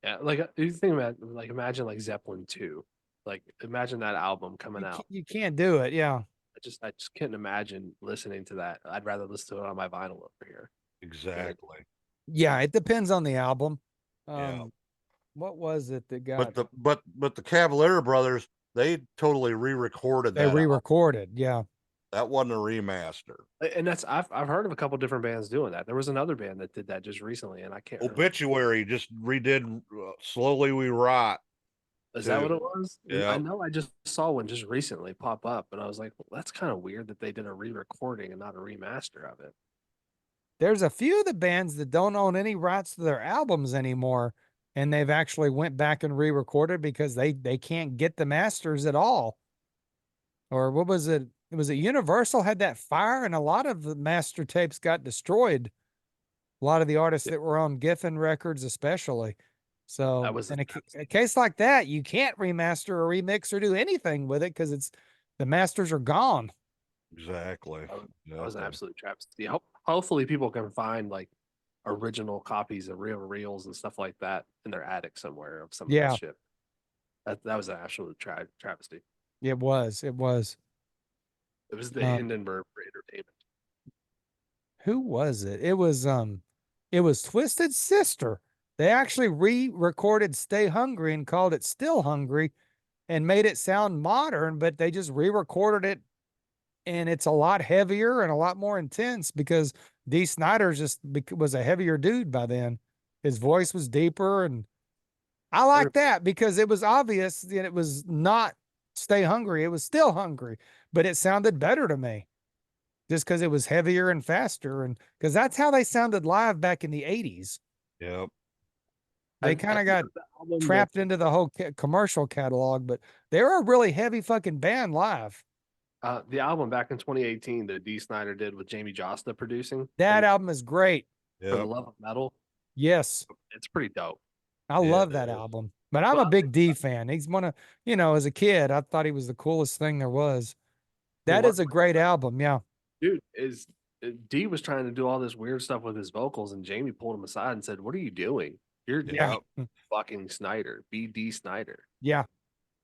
S5: Yeah, like you think about like imagine like Zeppelin 2. Like imagine that album coming out.
S4: You can't do it. Yeah.
S5: I just couldn't imagine listening to that. I'd rather listen to it on my vinyl over here.
S3: exactly.
S4: Yeah. It depends on the album.
S3: Yeah.
S4: What was it that
S3: But
S4: got
S3: the Cavalier brothers, they totally re-recorded
S4: they
S3: that.
S4: re-recorded? Yeah.
S3: That wasn't a remaster.
S5: And that's I've heard of a couple different bands doing that. There was another band that did that just recently, and I can't remember.
S3: Obituary just redid Slowly We Rot.
S5: Is that what it was?
S3: Yeah.
S5: I know I just saw one just recently pop up, and I was like, well, that's kind of weird that they did a re-recording and not a remaster of it.
S4: There's a few of the bands that don't own any rights to their albums anymore, and they've actually went back and re-recorded because they can't get the masters at all. Or what was it? Was it Universal had that fire, and a lot of the master tapes got destroyed. A lot of the artists that were on Giffen Records, especially. So
S5: That was
S4: in a case like that, you can't remaster or remix or do anything with it because the masters are gone.
S3: Exactly.
S5: That was an
S3: Exactly.
S5: absolute travesty. Hopefully, people can find like original copies of real reels and stuff like that in their attic somewhere of some of
S4: Yeah.
S5: that shit. That was an absolute travesty.
S4: It was.
S5: It was the Hindenburg for entertainment.
S4: Who was it? It was Twisted Sister. They actually re-recorded Stay Hungry and called it Still Hungry and made it sound modern, but they just re-recorded it and it's a lot heavier and a lot more intense because Dee Snider was a heavier dude by then. His voice was deeper, and I like that because it was obvious that it was not Stay Hungry, it was still hungry, but it sounded better to me just because it was heavier and faster. And because that's how they sounded live back in the 80s.
S3: Yep.
S4: They
S5: Have
S4: kind of
S5: you
S4: got
S5: heard the album
S4: trapped into the whole commercial catalog, but they're a really heavy fucking band live.
S5: the album back in 2018 that D. Snyder did with Jamie Josta producing
S4: That album is great.
S5: For the
S3: Yep.
S5: Love of Metal.
S4: Yes.
S5: It's pretty dope.
S4: I
S3: Yeah,
S4: love
S3: it
S4: that
S3: is.
S4: album. But I'm a
S5: Well,
S4: big D fan. He's one of, as a kid, I thought he was the coolest thing there was. That
S5: what-
S4: is a great album. Yeah.
S5: Dude, D was trying to do all this weird stuff with his vocals, and Jamie pulled him aside and said, "What are you doing? You're
S4: Yeah.
S5: fucking Snyder. Be D. Snyder."
S4: Yeah.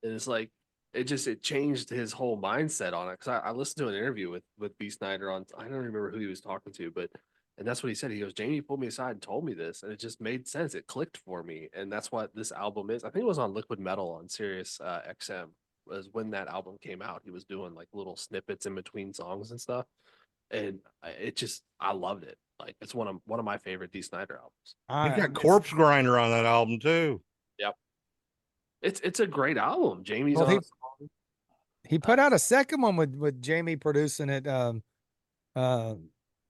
S5: And it's like it changed his whole mindset on it. Because I listened to an interview with B. Snyder on, I don't remember who he was talking to, but and that's what he said. He goes, Jamie pulled me aside and told me this, and it just made sense. It clicked for me, and that's what this album is. I think it was on Liquid Metal on Sirius XM. Was when that album came out. He was doing like little snippets in between songs and stuff, and I loved it. Like it's one of my favorite D. Snyder albums.
S3: He's got Corpse Grinder on that album too.
S5: Yep, it's a great album. Jamie's
S4: Well,
S5: on.
S4: he put out a second one with Jamie producing it.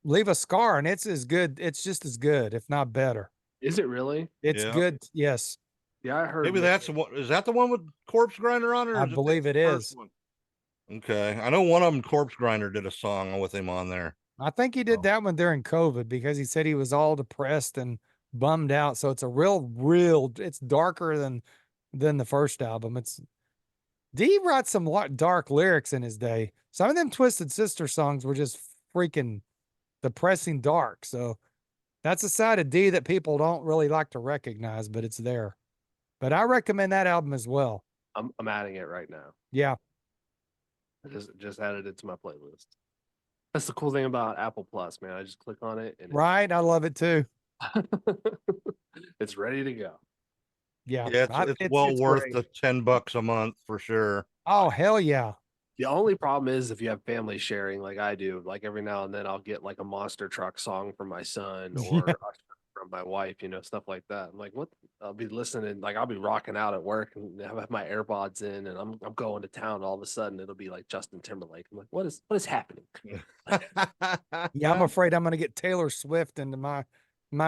S4: Leave a Scar, and it's as good. It's just as good, if not better.
S5: Is it really?
S4: It's
S3: Yeah.
S4: good. Yes,
S5: Yeah, I heard.
S3: Maybe that's the one. Is that the one with Corpse Grinder on it? Or
S4: I
S3: is
S4: believe
S3: the
S4: it
S3: first
S4: is.
S3: one? Okay, I know one of them, Corpse Grinder, did a song with him on there.
S4: I think he did
S3: Oh.
S4: that one during COVID because he said he was all depressed and bummed out. So it's a real. It's darker than the first album. D wrote some dark lyrics in his day. Some of them Twisted Sister songs were just freaking depressing dark. So that's a side of D that people don't really like to recognize, but it's there. But I recommend that album as well.
S5: I'm adding it right now.
S4: Yeah.
S5: I just added it to my playlist. That's the cool thing about Apple Plus, man. I just click on it and
S4: Right. I love it too.
S5: it's ready to go.
S4: Yeah.
S3: Yeah, it's well worth
S4: great.
S3: the $10 a month for sure.
S4: Oh, hell yeah.
S5: The only problem is if you have family sharing like I do, like every now and then I'll get like a monster truck song from my son or from my wife, stuff like that. I'm like, what? I'll be listening, like I'll be rocking out at work and have my AirPods in and I'm going to town. All of a sudden it'll be like Justin Timberlake. I'm like, what is happening?
S4: Yeah, I'm afraid I'm gonna get Taylor Swift into my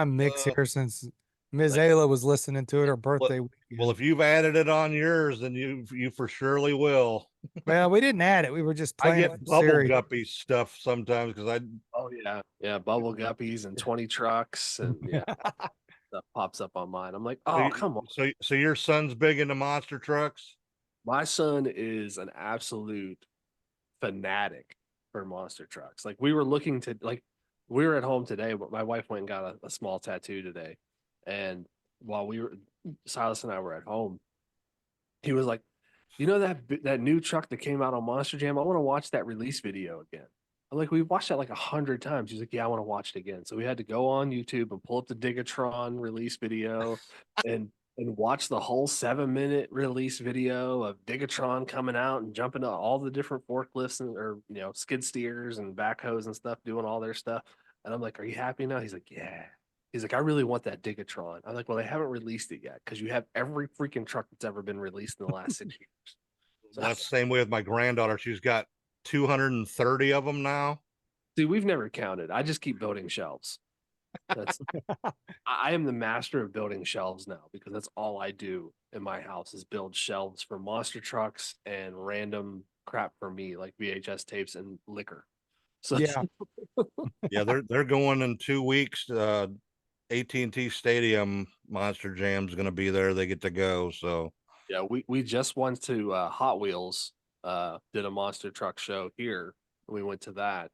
S4: mix
S3: Uh,
S4: here since Ms.
S3: like-
S4: Ayla was listening to it her birthday weekend.
S3: Well, if you've added it on yours, then you for surely will.
S4: Well, we didn't add it. We were just
S3: I
S4: playing
S3: get
S4: it
S3: bubble
S4: Siri.
S3: guppy stuff sometimes because
S5: Oh yeah. Bubble guppies and 20 trucks and yeah. That pops up on mine. I'm like, oh come on.
S3: So your son's big into monster trucks?
S5: My son is an absolute fanatic for monster trucks. Like we were at home today, but my wife went and got a small tattoo today. And while Silas and I were at home, he was like, that new truck that came out on Monster Jam, I want to watch that release video again. I'm like, we watched that like 100 times. He's like, yeah, I want to watch it again. So we had to go on YouTube and pull up the Digatron release video and watch the whole 7-minute release video of Digatron coming out and jumping to all the different forklifts or skid steers and backhoes and stuff, doing all their stuff. And I'm like, are you happy now? He's like, yeah. He's like, I really want that Digatron. I'm like, well, they haven't released it yet because you have every freaking truck that's ever been released in the last 6 years. So,
S3: That's the same way with my granddaughter. She's got 230 of them now.
S5: see, we've never counted. I just keep building shelves. That's I am the master of building shelves now because that's all I do in my house is build shelves for monster trucks and random crap for me like VHS tapes and liquor. So
S4: Yeah.
S3: Yeah, they're going in 2 weeks. AT&T Stadium Monster Jam's going to be there. They get to go. So
S5: yeah, we just went to Hot Wheels, did a monster truck show here. We went to that.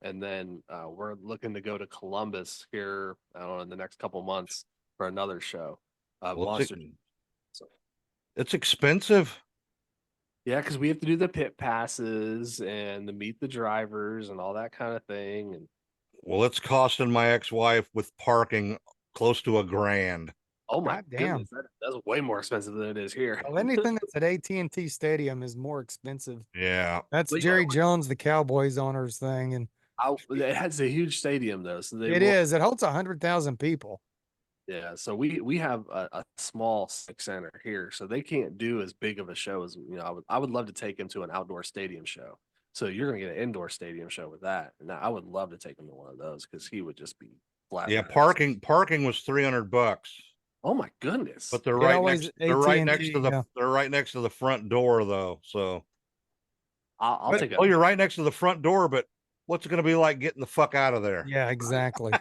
S5: And then we're looking to go to Columbus here, I don't know, in the next couple months for another show. Monster.
S3: It's expensive.
S5: Yeah, because we have to do the pit passes and the meet the drivers and all that kind of thing. And
S3: Well, it's costing my ex-wife with parking close to $1,000.
S5: oh my
S4: God damn.
S5: goodness, that's way more expensive than it is here.
S4: Well, anything that's at AT&T Stadium is more expensive.
S3: Yeah.
S4: That's
S5: Well,
S4: Jerry Jones, the Cowboys owner's thing. And
S5: It has a huge stadium though, so
S4: it holds 100,000 people.
S5: Yeah, so we have a small civic center here, so they can't do as big of a show as I would love to take him to an outdoor stadium show. So you're gonna get an indoor stadium show with that, and I would love to take him to one of those because he would just be flat.
S3: Yeah, parking was $300,
S5: Oh my goodness!
S3: but they're
S4: Yeah,
S3: right
S4: always
S3: next. They're right next
S4: AT&T,
S3: to the.
S4: yeah.
S3: They're right next to the front door, though. So,
S5: I'll take
S3: oh,
S5: it.
S3: you're right next to the front door, but what's it going to be like getting the fuck out of there?
S4: Yeah, exactly.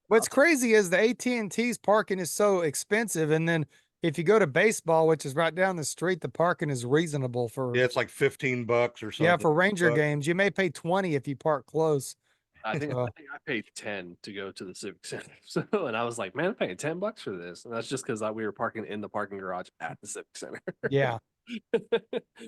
S4: What's crazy is the AT&T's parking is so expensive, and then if you go to baseball, which is right down the street, the parking is reasonable for
S3: Yeah, it's like $15 or something.
S4: yeah, for Ranger
S3: But
S4: games. You may pay 20 if you park close.
S5: I think
S4: So-
S5: I paid 10 to go to the civic center. So, and I was like, man, I'm paying $10 for this, and that's just because we were parking in the parking garage at the civic center.
S4: Yeah.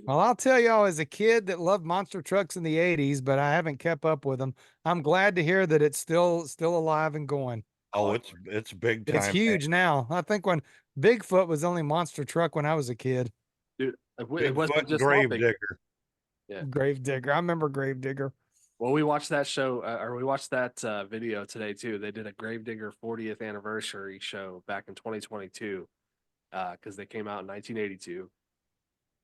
S4: Well, I'll tell y'all, as a kid that loved monster trucks in the 80s, but I haven't kept up with them, I'm glad to hear that it's still alive and going.
S3: oh, it's big time.
S4: It's huge now. I think when Bigfoot was only monster truck when I was a kid.
S5: Dude, it
S3: Bigfoot
S5: wasn't
S3: and
S5: just all big.
S3: Gravedigger.
S5: Yeah.
S4: Gravedigger. I remember Gravedigger.
S5: Well, we watched that show, or we watched that video today too. They did a Gravedigger 40th anniversary show back in 2022, because they came out in 1982,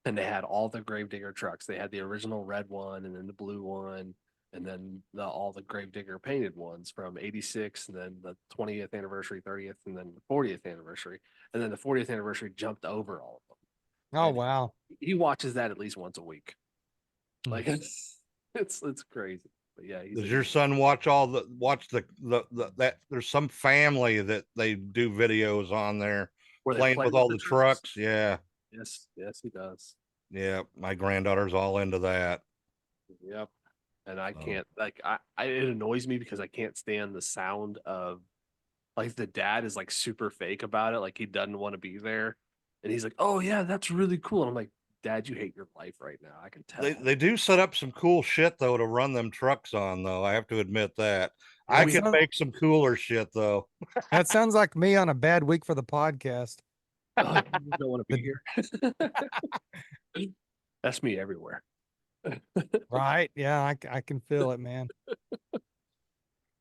S5: and they had all the Gravedigger trucks. They had the original red one, and then the blue one, and then all the Gravedigger painted ones from 86, and then the 20th anniversary, 30th, and then the 40th anniversary, and then the 40th anniversary jumped over all of them.
S4: Oh,
S5: And
S4: wow.
S5: He watches that at least once a week.
S4: Hmm.
S5: Like it's crazy. But yeah,
S3: Does your son watch the that there's some family that they do videos on there
S5: where they
S3: playing
S5: play
S3: with all the trucks? Yeah.
S5: Yes, he does.
S3: Yeah. My granddaughter's all into that.
S5: Yep. And I
S3: Oh.
S5: can't it annoys me because I can't stand the sound of, like, the dad is like super fake about it, like he doesn't want to be there, and he's like, "Oh yeah, that's really cool." And I'm like, "Dad, you hate your life right now. I can tell."
S3: They do set up some cool shit though to run them trucks on though. I have to admit that.
S5: Yeah,
S3: I
S5: we
S3: can
S4: have-
S3: make some cooler shit though.
S4: That sounds like me on a bad week for the podcast.
S5: Oh, you don't want to be here. That's me everywhere.
S4: Right? Yeah, I can feel it, man.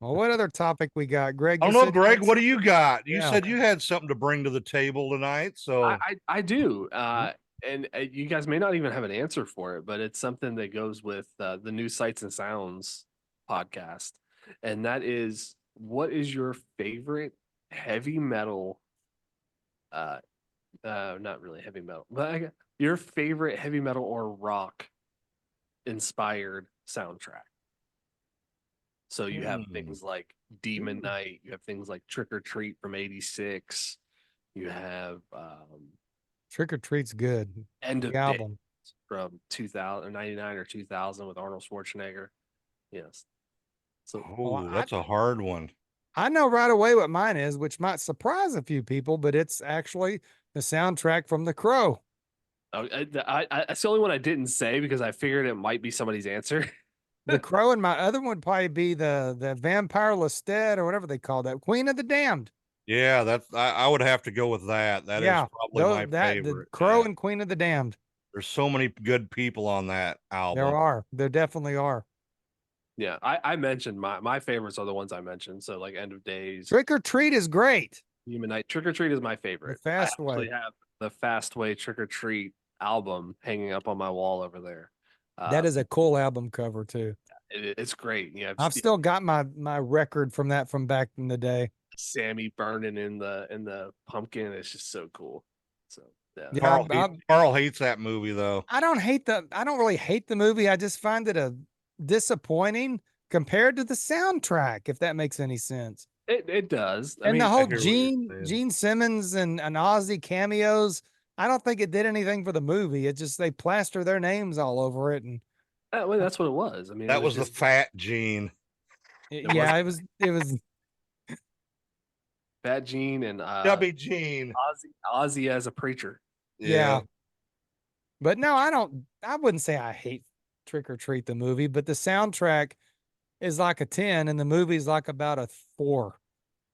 S4: Well, what other topic we got, Greg?
S3: I
S4: you
S3: don't know,
S4: said you
S3: Greg.
S4: had
S3: What do you got? You
S4: Yeah.
S3: said you had something to bring to the table tonight. So
S5: I do. And you guys may not even have an answer for it, but it's something that goes with the new Sights and Sounds podcast. And that is, what is your favorite heavy metal? Not really heavy metal, but your favorite heavy metal or rock inspired soundtrack. So you have things like Demon Night, you have things like Trick or Treat from '86, you have
S4: Trick or Treat's good.
S5: End of
S4: The
S5: Days
S4: album.
S5: from 2099 or 2000 with Arnold Schwarzenegger. Yes. So
S3: oh, that's a hard one.
S4: I know right away what mine is, which might surprise a few people, but it's actually the soundtrack from The Crow.
S5: that's the only one I didn't say because I figured it might be somebody's answer.
S4: The Crow, and my other one would probably be the Vampire Lestat or whatever they call that, Queen of the Damned.
S3: Yeah, that's I would have to go with that. That is
S4: Yeah,
S3: probably my favorite.
S4: The Crow
S3: Yeah.
S4: and Queen of the Damned.
S3: There's so many good people on that album.
S4: There are. There definitely are.
S5: Yeah, I mentioned my favorites are the ones I mentioned. So like End of Days,
S4: Trick or Treat is great.
S5: Human Night, Trick or Treat is my favorite.
S4: Fast
S5: I actually
S4: Way.
S5: have the Fast Way Trick or Treat album hanging up on my wall over there.
S4: That is a cool album cover too.
S5: It's great. Yeah,
S4: I've still got my record from that from back in the day.
S5: Sammy burning in the pumpkin. It's just so cool. So yeah,
S4: Yeah,
S3: Carl hates that movie though.
S4: I don't really hate the movie. I just find it a disappointing compared to the soundtrack, if that makes any sense.
S5: it does. I
S4: And
S5: mean,
S4: the
S3: I
S4: whole
S3: hear what you're saying.
S4: Gene Simmons and Ozzy cameos, I don't think it did anything for the movie. It just they plaster their names all over it, and
S5: well, that's what it was. I mean,
S3: That
S5: it
S3: was the
S5: just
S3: fat Gene.
S4: yeah, it was
S5: Fat Gene and
S3: Chubby Gene.
S5: Ozzy as a preacher.
S4: yeah. But no, I wouldn't say I hate Trick or Treat the movie, but the soundtrack is like a 10 and the movie's like about a 4.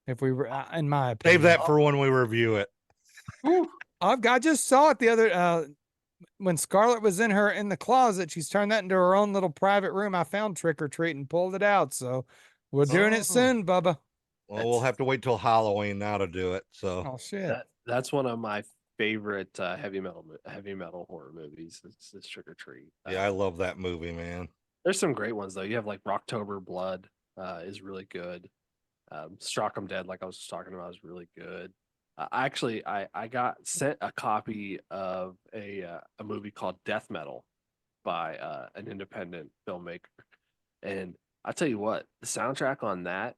S4: If we were, in my opinion.
S3: Save that for when we review it.
S4: I just saw it the other when Scarlett was in the closet. She's turned that into her own little private room. I found Trick or Treat and pulled it out. So we're doing it soon, Bubba.
S3: Well, we'll have to wait till Halloween now to do it. So
S4: Oh shit.
S5: That's one of my favorite heavy metal horror movies. It's Trick or Treat.
S3: yeah, I love that movie, man.
S5: There's some great ones though. You have like Rocktober Blood is really good. Struck 'em Dead, like I was just talking about, is really good. I got sent a copy of a movie called Death Metal by an independent filmmaker, and I tell you what, the soundtrack on that,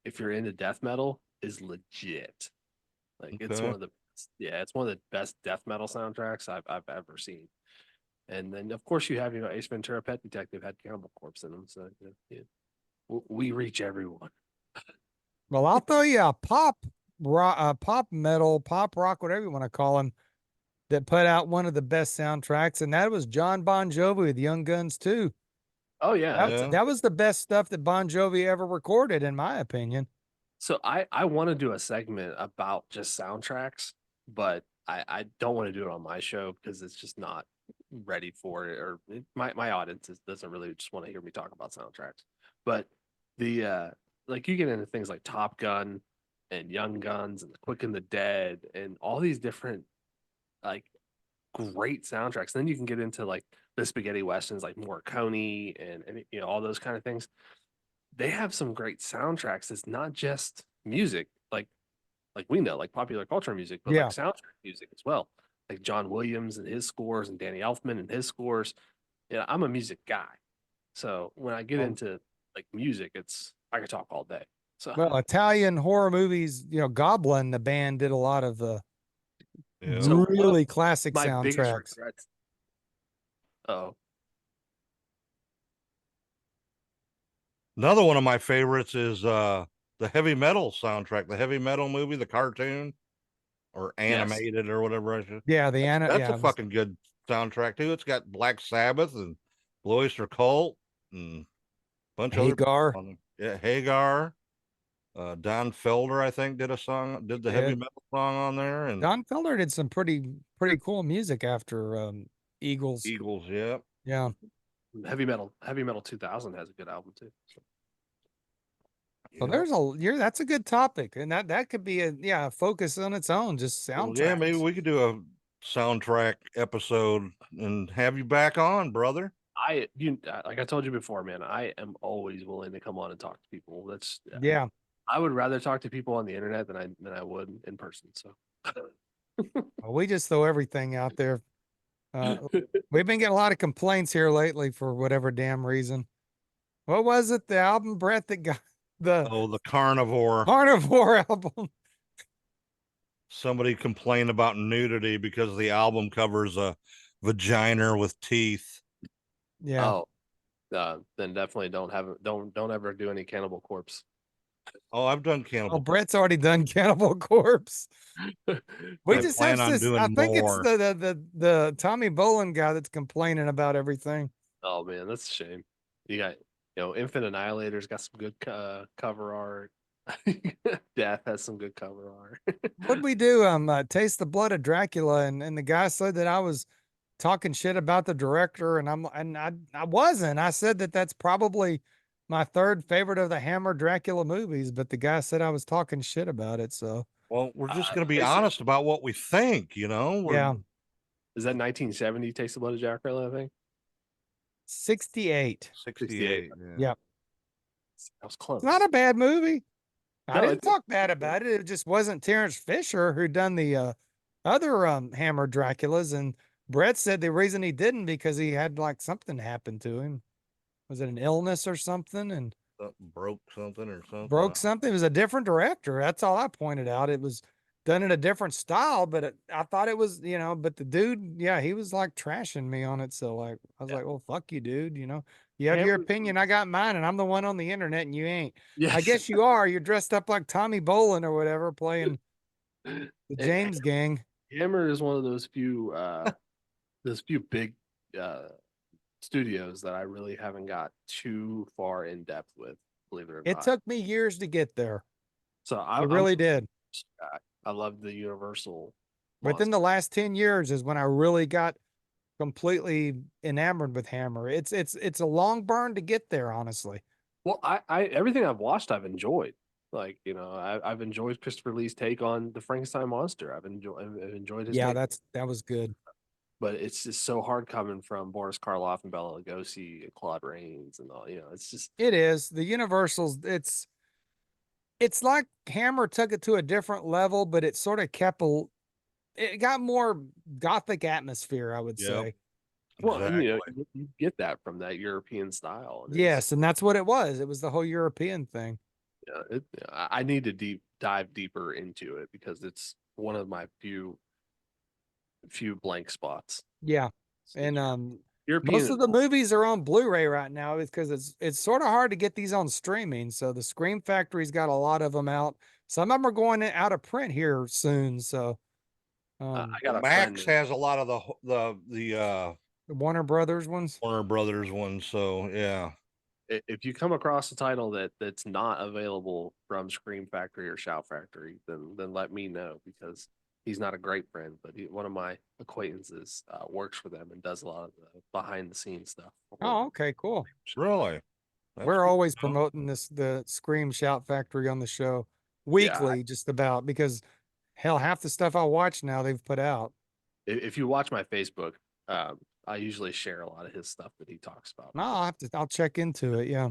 S5: if you're into death metal, is legit. Like it's
S3: Okay.
S5: one of the it's one of the best death metal soundtracks I've ever seen. And then of course you have Ace Ventura: Pet Detective had Cannibal Corpse in them, so we reach everyone.
S4: Well, I'll throw you a pop rock, pop metal, pop rock, whatever you want to call him, that put out one of the best soundtracks, and that was John Bon Jovi with Young Guns too.
S5: Oh yeah,
S3: Yeah.
S4: That was the best stuff that Bon Jovi ever recorded, in my opinion.
S5: so I want to do a segment about just soundtracks, but I don't want to do it on my show because it's just not ready for it, or my audience doesn't really just want to hear me talk about soundtracks. But the like you get into things like Top Gun and Young Guns and Quick and the Dead and all these different like great soundtracks. Then you can get into like the spaghetti westerns like Morricone and all those kind of things. They have some great soundtracks. It's not just music, like we know, like popular culture music, but
S4: Yeah.
S5: like soundtrack music as well. Like John Williams and his scores and Danny Elfman and his scores. Yeah, I'm a music guy. So when I get into like music, I could talk all day. So
S4: Well, Italian horror movies, Goblin, the band, did a lot of
S3: Yeah.
S5: So one of
S4: really classic
S5: my biggest
S4: soundtracks.
S5: regrets. Oh,
S3: Another one of my favorites is the heavy metal soundtrack, the heavy metal movie, the cartoon or animated or whatever I should.
S4: Yeah,
S3: That's a fucking good soundtrack too. It's got Black Sabbath and Blue Oyster Cult and a bunch of
S4: Hagar.
S3: other on there. Yeah, Hagar. Don Felder, I think, did the heavy
S4: Yeah.
S3: metal song on there, and
S4: Don Felder did some pretty cool music after Eagles.
S3: Eagles, yeah.
S4: Yeah.
S5: Heavy Metal 2000 has a good album too. So.
S4: Well,
S3: Yeah.
S4: that's a good topic, and that could be a focus on its own, just
S3: Well,
S4: soundtrack.
S3: yeah, maybe we could do a soundtrack episode and have you back on, brother.
S5: Like I told you before, man, I am always willing to come on and talk to people. That's
S4: Yeah.
S5: I would rather talk to people on the internet than I would in person. So
S4: Well, we just throw everything out there. We've been getting a lot of complaints here lately for whatever damn reason. What was it? The album, Brett, that got the
S3: The Carnivore.
S4: Carnivore album.
S3: Somebody complained about nudity because the album covers a vagina with teeth.
S4: Yeah.
S5: then definitely don't ever do any Cannibal Corpse.
S3: Oh, I've done Cannibal.
S4: Oh, Brett's already done Cannibal Corpse. We
S3: I
S4: just
S3: plan
S4: have
S3: on
S4: this.
S3: doing
S4: I think
S3: more.
S4: it's the Tommy Bolin guy that's complaining about everything.
S5: Oh man, that's a shame. You got Infant Annihilator's got some good cover art. Death has some good cover art.
S4: What'd we do? Taste the Blood of Dracula, and the guy said that I was talking shit about the director, and I wasn't. I said that that's probably my third favorite of the Hammer Dracula movies, but the guy said I was talking shit about it. So
S3: Well, we're just going to be
S5: Taste-
S3: honest about what we think,
S4: yeah,
S5: Is that 1970 Taste the Blood of Dracula, I think?
S4: 68.
S3: 68.
S4: Yeah.
S5: That was close.
S4: It's not a bad movie. I
S5: No,
S4: didn't
S5: it's-
S4: talk bad about it. It just wasn't Terrence Fisher who done the other Hammer Draculas, and Brett said the reason he didn't because he had like something happen to him. Was it an illness or something? And
S3: Broke something or something.
S4: broke something. It was a different director. That's all I pointed out. It was done in a different style, but I thought it was, but the dude, yeah, he was like trashing me on it. So like, I was like, well, fuck you, dude. You have your
S5: Hammer-
S4: opinion. I got mine, and I'm the one on the internet, and you ain't.
S5: Yes.
S4: I guess you are. You're dressed up like Tommy Bolin or whatever, playing the James Gang.
S5: Hammer is one of those few big studios that I really haven't got too far in depth with, believe it or
S4: It
S5: not.
S4: took me years to get there.
S5: So
S4: It really did.
S5: I love the Universal.
S4: Within the last 10 years is when I really got completely enamored with Hammer. It's a long burn to get there, honestly.
S5: Well, I everything I've watched, I've enjoyed. Like, I've enjoyed Christopher Lee's take on the Frankenstein monster. I've enjoyed his
S4: Yeah,
S5: take,
S4: that was good.
S5: but it's just so hard coming from Boris Karloff and Bela Lugosi and Claude Rains and all. It's just
S4: It is the Universals. It's like Hammer took it to a different level, but it sort of it got more gothic atmosphere, I would
S3: Yep.
S4: say.
S5: well, and
S3: Exactly.
S5: you get that from that European style. And
S4: Yes, and that's what it was. It was the whole European thing.
S5: I need to dive deeper into it because it's one of my few blank spots.
S4: Yeah.
S5: So
S4: And
S5: European
S4: most of the movies are on Blu-ray right now because it's sort of hard to get these on streaming. So the Scream Factory's got a lot of them out. Some of them are going out of print here soon. So
S5: I got a
S3: Max
S5: friend.
S3: has a lot of the
S4: the Warner Brothers ones.
S3: Warner Brothers ones. So yeah.
S5: If you come across a title that's not available from Scream Factory or Shout Factory, then let me know, because he's not a great friend, but one of my acquaintances works for them and does a lot of the behind the scenes stuff.
S4: Oh, okay, cool.
S3: Really? That's
S4: We're
S3: good
S4: always
S3: to know.
S4: promoting the Scream Shout Factory on the show weekly, just about, because hell, half the stuff I watch now they've put out.
S5: If you watch my Facebook, I usually share a lot of his stuff that he talks about.
S4: No, I'll check into it. Yeah.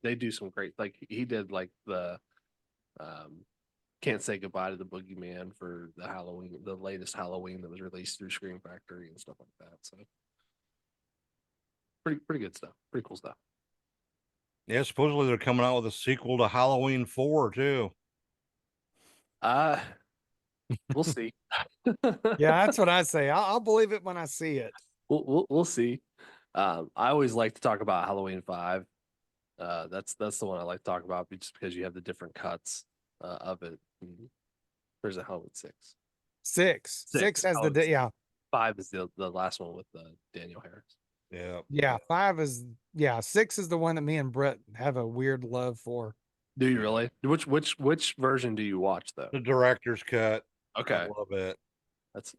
S5: They do some great, like he did like the Can't Say Goodbye to the Boogeyman for the latest Halloween that was released through Scream Factory and stuff like that. So pretty good stuff. Pretty cool stuff.
S3: Yeah, supposedly they're coming out with a sequel to Halloween 4 too.
S5: We'll see.
S4: Yeah, that's what I say. I'll believe it when I see it.
S5: We'll see. I always like to talk about Halloween 5. That's the one I like to talk about, just because you have the different cuts of it. There's a Halloween 6.
S4: Six has
S5: Oh,
S4: yeah.
S5: 5 is the last one with Daniel Harris.
S3: Yeah.
S4: Yeah, 5 is 6 is the one that me and Brett have a weird love for.
S5: Do you really? Which version do you watch though?
S3: The director's cut.
S5: Okay,
S3: I love it.
S5: that's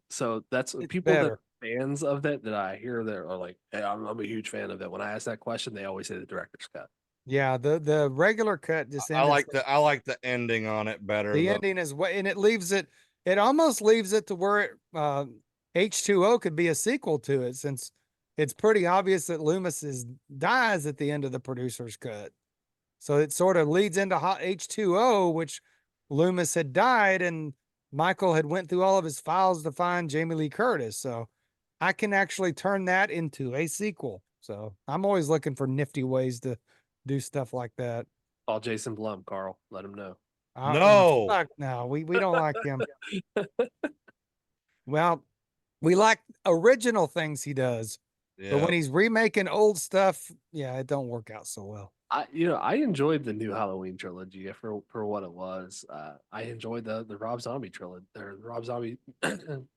S4: It's
S5: people that
S4: better.
S5: are fans of that I hear that are like, hey, I'm a huge fan of that. When I ask that question, they always say the director's cut.
S4: Yeah, the regular cut just
S3: I
S4: ended.
S3: I like the ending on it better.
S4: The ending is what, and it almost leaves it to where H2O could be a sequel to it, since it's pretty obvious that Loomis dies at the end of the producer's cut. So it sort of leads into H2O, which Loomis had died and Michael had went through all of his files to find Jamie Lee Curtis. So I can actually turn that into a sequel. So I'm always looking for nifty ways to do stuff like that.
S5: Call Jason Blum, Carl. Let him know.
S3: No.
S4: Fuck no, we don't like him. Well, we like original things he does, but
S3: Yeah.
S4: when he's remaking old stuff, yeah, it don't work out so well.
S5: I enjoyed the new Halloween trilogy for what it was. I enjoyed the Rob Zombie trilogy, or the Rob Zombie 2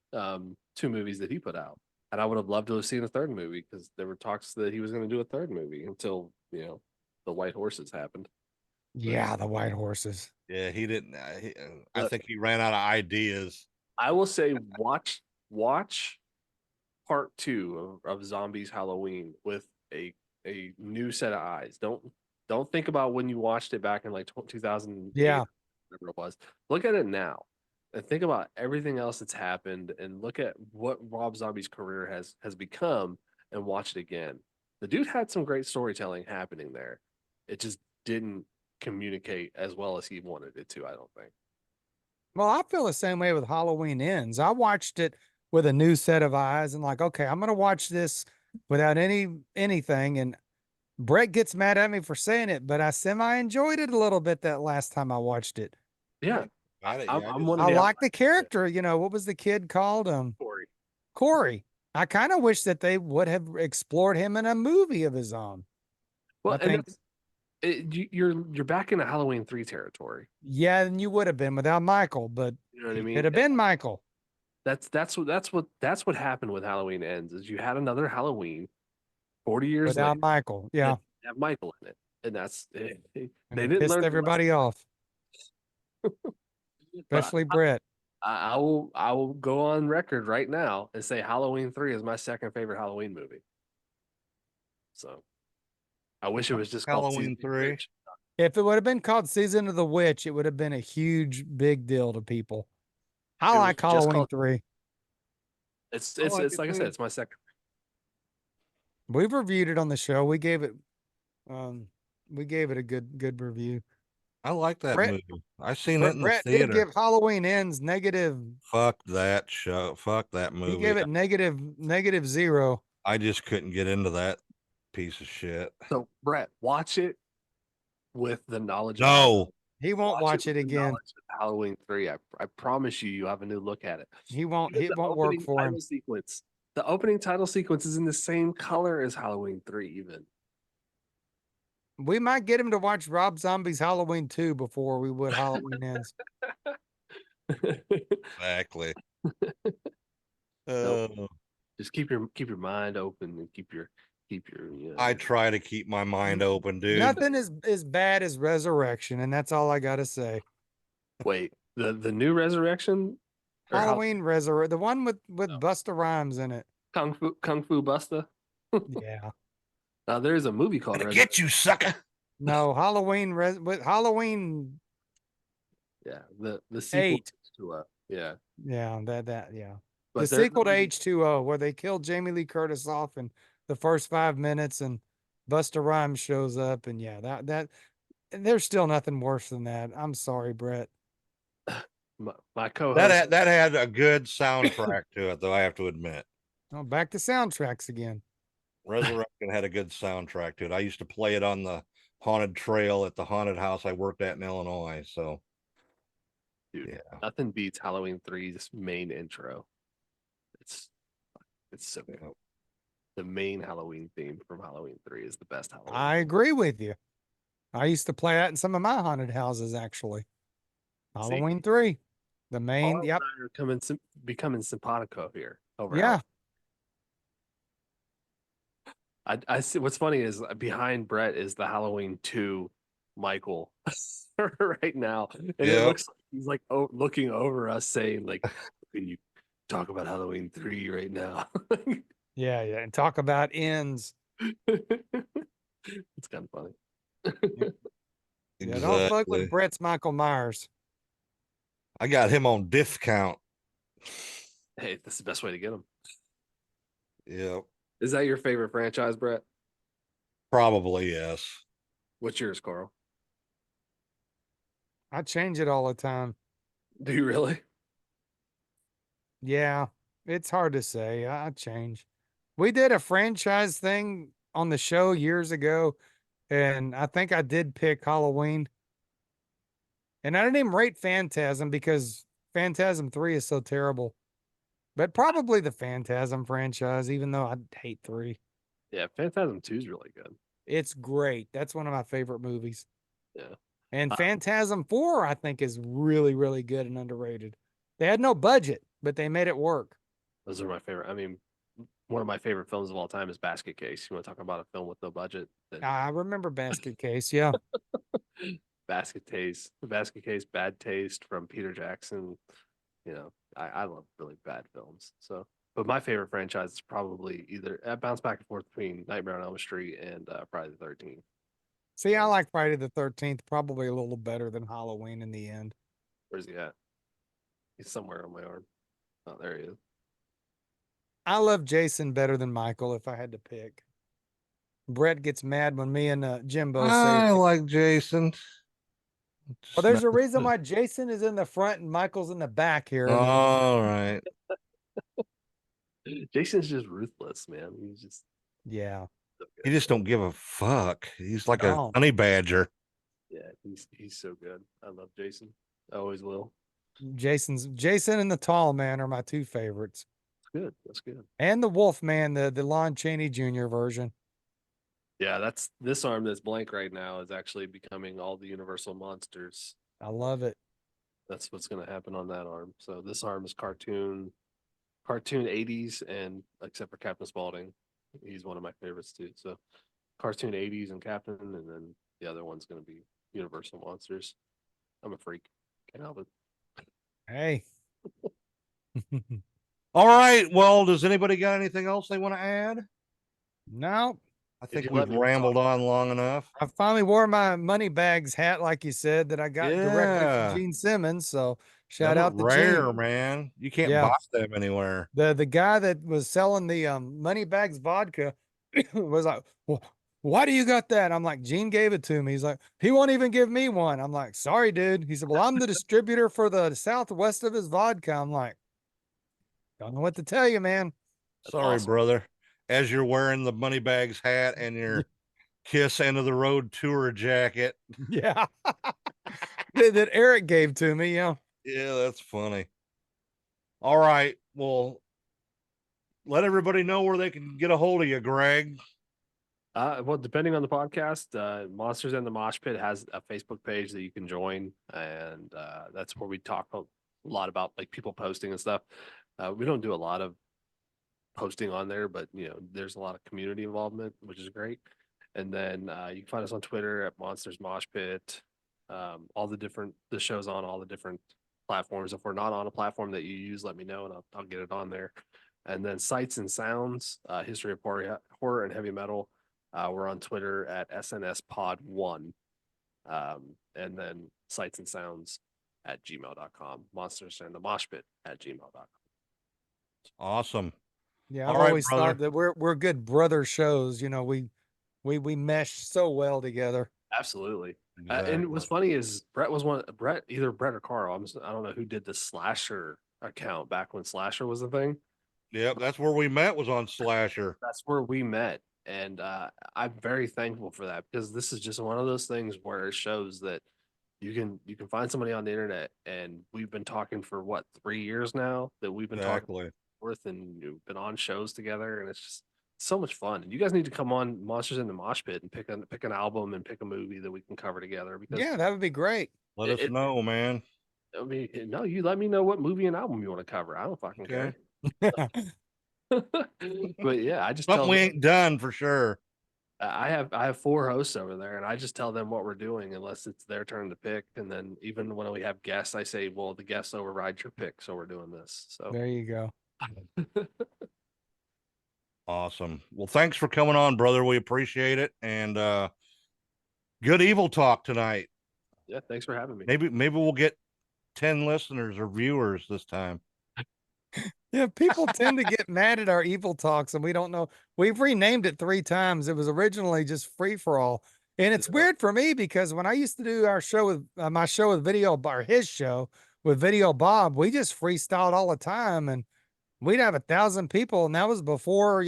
S5: movies that he put out, and I would have loved to have seen a third movie, because there were talks that he was going to do a third movie until the White Horses happened.
S4: Yeah, the White Horses.
S3: Yeah, he didn't. I think he ran out of ideas.
S5: I will say, watch part 2 of Zombies Halloween with a new set of eyes. Don't think about when you watched it back in like 2000.
S4: Yeah.
S5: Whatever it was. Look at it now and think about everything else that's happened, and look at what Rob Zombie's career has become, and watch it again. The dude had some great storytelling happening there. It just didn't communicate as well as he wanted it to, I don't think.
S4: Well, I feel the same way with Halloween Ends. I watched it with a new set of eyes and like, okay, I'm going to watch this without anything. And Brett gets mad at me for saying it, but I semi enjoyed it a little bit that last time I watched it.
S5: Yeah. I'm one of
S4: I
S5: the
S4: like the character. What was the kid called?
S5: Corey.
S4: Corey. I kind of wish that they would have explored him in a movie of his own.
S5: Well,
S4: I think,
S5: you're back into Halloween 3 territory.
S4: yeah, and you would have been without Michael, but
S5: You know what I mean?
S4: it'd have been Michael.
S5: That's what happened with Halloween Ends, is you had another Halloween 40 years
S4: Without
S5: later.
S4: Michael. Yeah.
S5: Have Michael in it. And that's they
S4: And it
S5: didn't
S4: pissed
S5: learn
S4: everybody off, especially Brett.
S5: I will go on record right now and say Halloween 3 is my second favorite Halloween movie. So I wish it was just called
S3: Halloween
S5: Season of the
S3: 3?
S5: Witch.
S4: If it would have been called Season of the Witch, it would have been a huge, big deal to people. I
S5: It was
S4: like
S5: just
S4: Halloween
S5: called-
S4: 3.
S5: It's
S4: I like
S5: it's
S4: it
S5: like I
S4: too.
S5: said, it's my second.
S4: We've reviewed it on the show. Um, we gave it a good review.
S3: I like that
S4: Brett-
S3: movie. I seen it in the
S4: Brett did
S3: theater.
S4: give Halloween Ends negative.
S3: Fuck that show. Fuck that
S4: He
S3: movie.
S4: gave it negative 0.
S3: I just couldn't get into that piece of shit.
S5: So Brett, watch it with the knowledge.
S3: No,
S4: He won't watch it
S5: with the
S4: again.
S5: knowledge of Halloween 3. I promise you, you have a new look at it.
S4: He won't.
S5: Even
S4: It
S5: the
S4: won't work
S5: opening
S4: for him.
S5: title sequence. The opening title sequence is in the same color as Halloween 3, even.
S4: We might get him to watch Rob Zombie's Halloween 2 before we would Halloween Ends.
S3: exactly.
S5: Nope. Just keep your mind open and keep your
S3: I try to keep my mind open, dude.
S4: Nothing is as bad as Resurrection, and that's all I gotta say.
S5: Wait, the new Resurrection? Or
S4: Halloween Resurrection, the one with Busta Rhymes in it.
S5: Kung Fu Busta?
S4: Yeah.
S5: Now there's a movie called
S3: Gonna get you, sucker.
S4: No, with Halloween.
S5: Yeah, the sequel
S4: 8.
S5: to yeah.
S4: Yeah, yeah.
S5: But
S4: The
S5: there's
S4: sequel to
S5: a movie-
S4: H2O, where they killed Jamie Lee Curtis off in the first 5 minutes, and Busta Rhymes shows up, and yeah, that there's still nothing worse than that. I'm sorry, Brett.
S5: my co-host
S3: That had a good soundtrack to it, though. I have to admit,
S4: Oh, back to soundtracks again.
S3: Resurrection had a good soundtrack to it. I used to play it on the haunted trail at the haunted house I worked at in Illinois. So,
S5: dude,
S3: yeah.
S5: nothing beats Halloween 3's main intro. It's so good.
S3: Yeah.
S5: The main Halloween theme from Halloween 3 is the best Halloween.
S4: I agree with you. I used to play that in some of my haunted houses, actually. Halloween 3. The main,
S5: Paul
S4: yep.
S5: and I are becoming simpatico here. Over
S4: Yeah.
S5: I see. What's funny is behind Brett is the Halloween 2 Michael right now, and it
S3: Yep.
S5: looks like he's like looking over us, saying like, "Can you talk about Halloween 3 right now?"
S4: Yeah. And talk about ends.
S5: It's kind of funny.
S4: Yeah, don't fuck with
S3: Exactly.
S4: Brett's Michael Myers.
S3: I got him on discount.
S5: Hey, that's the best way to get him.
S3: Yep.
S5: Is that your favorite franchise, Brett?
S3: Probably, yes.
S5: What's yours, Carl?
S4: I change it all the time.
S5: Do you really?
S4: Yeah, it's hard to say. I change. We did a franchise thing on the show years ago, and I think I did pick Halloween. And I didn't even rate Phantasm because Phantasm 3 is so terrible. But probably the Phantasm franchise, even though I hate 3.
S5: Yeah, Phantasm 2 is really good.
S4: It's great. That's one of my favorite movies.
S5: Yeah.
S4: And Phantasm 4, I think, is really, really good and underrated. They had no budget, but they made it work.
S5: Those are my favorite. I mean, one of my favorite films of all time is Basket Case. You want to talk about a film with no budget?
S4: I remember Basket Case. Yeah.
S5: Basket Case, Bad Taste from Peter Jackson. You know, I love really bad films. So, but my favorite franchise is probably either I bounce back and forth between Nightmare on Elm Street and Friday the 13th.
S4: See, I like Friday the 13th probably a little better than Halloween in the end.
S5: Where's he at? He's somewhere on my arm. Oh, there he is.
S4: I love Jason better than Michael if I had to pick. Brett gets mad when me and Jimbo say.
S3: I like Jason.
S4: Well, there's a reason why Jason is in the front and Michael's in the back here.
S3: All right.
S5: Jason's just ruthless, man. He's just
S4: Yeah.
S5: so
S3: He
S5: good.
S3: just don't give a fuck. He's like
S4: No.
S3: a honey badger.
S5: Yeah, he's so good. I love Jason. I always will.
S4: Jason and the Tall Man are my 2 favorites.
S5: It's good. That's good.
S4: And the Wolf Man, the Lon Chaney Jr. version.
S5: Yeah, that's this arm that's blank right now is actually becoming all the Universal monsters.
S4: I love it.
S5: That's what's going to happen on that arm. So this arm is cartoon 80s, and except for Captain Spaulding, he's one of my favorites too. So cartoon 80s and Captain, and then the other one's going to be Universal monsters. I'm a freak. Can't help it.
S4: Hey.
S3: All right. Well, does anybody got anything else they want to add?
S4: No.
S3: I I think
S5: you
S3: we've
S5: let me
S3: rambled on long enough.
S4: I finally wore my Moneybags hat, like you said, that I got directly
S3: Yeah.
S4: from Gene Simmons. So shout
S3: Them are
S4: out to
S3: rare,
S4: Gene.
S3: man. You can't
S4: Yeah.
S3: buy them anywhere.
S4: The guy that was selling the Moneybags vodka was like, well, why do you got that? I'm like, Gene gave it to me. He's like, he won't even give me one. I'm like, sorry, dude. He said, well, I'm the distributor for the southwest of his vodka. I'm like, don't know what to tell you, man.
S3: Sorry,
S5: awesome.
S3: brother. As you're wearing the Moneybags hat and your Kiss End of the Road tour jacket.
S4: Yeah. that Eric gave to me. Yeah.
S3: Yeah, that's funny. All right. Well, let everybody know where they can get a hold of you, Greg.
S5: Well, depending on the podcast, Monsters in the Mosh Pit has a Facebook page that you can join, and that's where we talk a lot about like people posting and stuff. We don't do a lot of posting on there, but there's a lot of community involvement, which is great. And then you can find us on Twitter at Monsters Mosh Pit. All the shows on all the different platforms. If we're not on a platform that you use, let me know and I'll get it on there. And then Sights and Sounds, History of Horror and Heavy Metal. We're on Twitter at SNSPod1. And then Sights and Sounds at gmail.com. Monsters and the Mosh Pit at gmail.com.
S3: Awesome.
S4: Yeah.
S3: All
S4: I've
S3: right,
S4: always
S3: brother.
S4: thought that we're good brother shows. We mesh so well together.
S5: Absolutely. And what's funny is either Brett or Carl. I don't know who did the Slasher account back when Slasher was a thing.
S3: Yep, that's where we met, was on Slasher.
S5: That's where we met. And I'm very thankful for that, because this is just one of those things where it shows that you can find somebody on the internet, and we've been talking for 3 years now that we've been talking
S3: Exactly.
S5: forth, and you've been on shows together, and it's just so much fun. And you guys need to come on Monsters in the Mosh Pit and pick an album and pick a movie that we can cover together, because
S4: Yeah, that would be great.
S3: Let us know, man.
S5: I mean, no, you let me know what movie and album you want to cover. I don't fucking
S3: Okay.
S5: care. But yeah, I just
S3: Something we ain't done for sure.
S5: I have 4 hosts over there, and I just tell them what we're doing unless it's their turn to pick. And then even when we have guests, I say, well, the guests override your pick, so we're doing this. So
S4: There you go.
S3: Awesome. Well, thanks for coming on, brother. We appreciate it. And good evil talk tonight.
S5: yeah, thanks for having me.
S3: Maybe we'll get 10 listeners or viewers this time.
S4: Yeah, people tend to get mad at our evil talks, and we don't know. We've renamed it 3 times. It was originally just free for all, and it's weird for me because when I used to do our show with my show with Video or his show with Video Bob, we just freestyled all the time, and we'd have 1,000 people, and that was before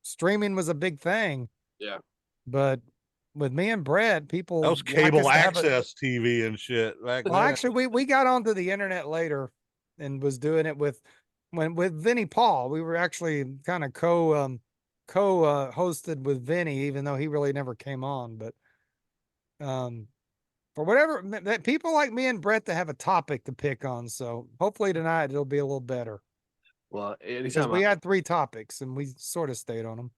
S4: streaming was a big thing.
S5: Yeah,
S4: but with me and Brett, people
S3: That was
S4: like
S3: cable
S4: us to have
S3: access TV and shit back
S4: Well,
S3: then.
S4: actually, we got onto the internet later, and was doing it with Vinnie Paul. We were actually kind of hosted with Vinnie, even though he really never came on. But for whatever that people like me and Brett to have a topic to pick on. So hopefully tonight it'll be a little better.
S5: well,
S4: Because
S5: anytime
S4: we had 3 topics and we sort of stayed on them.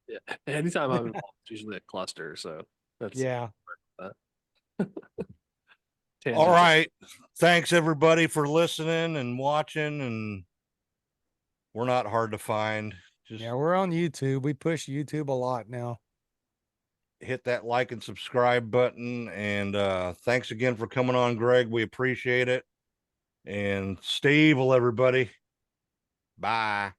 S5: anytime I'm involved, it's usually a cluster. So that's
S4: Yeah.
S3: All right. Thanks everybody for listening and watching. And we're not hard to find. Just
S4: Yeah, we're on YouTube. We push YouTube a lot now.
S3: hit that like and subscribe button. And thanks again for coming on, Greg. We appreciate it. And stay evil, everybody. Bye.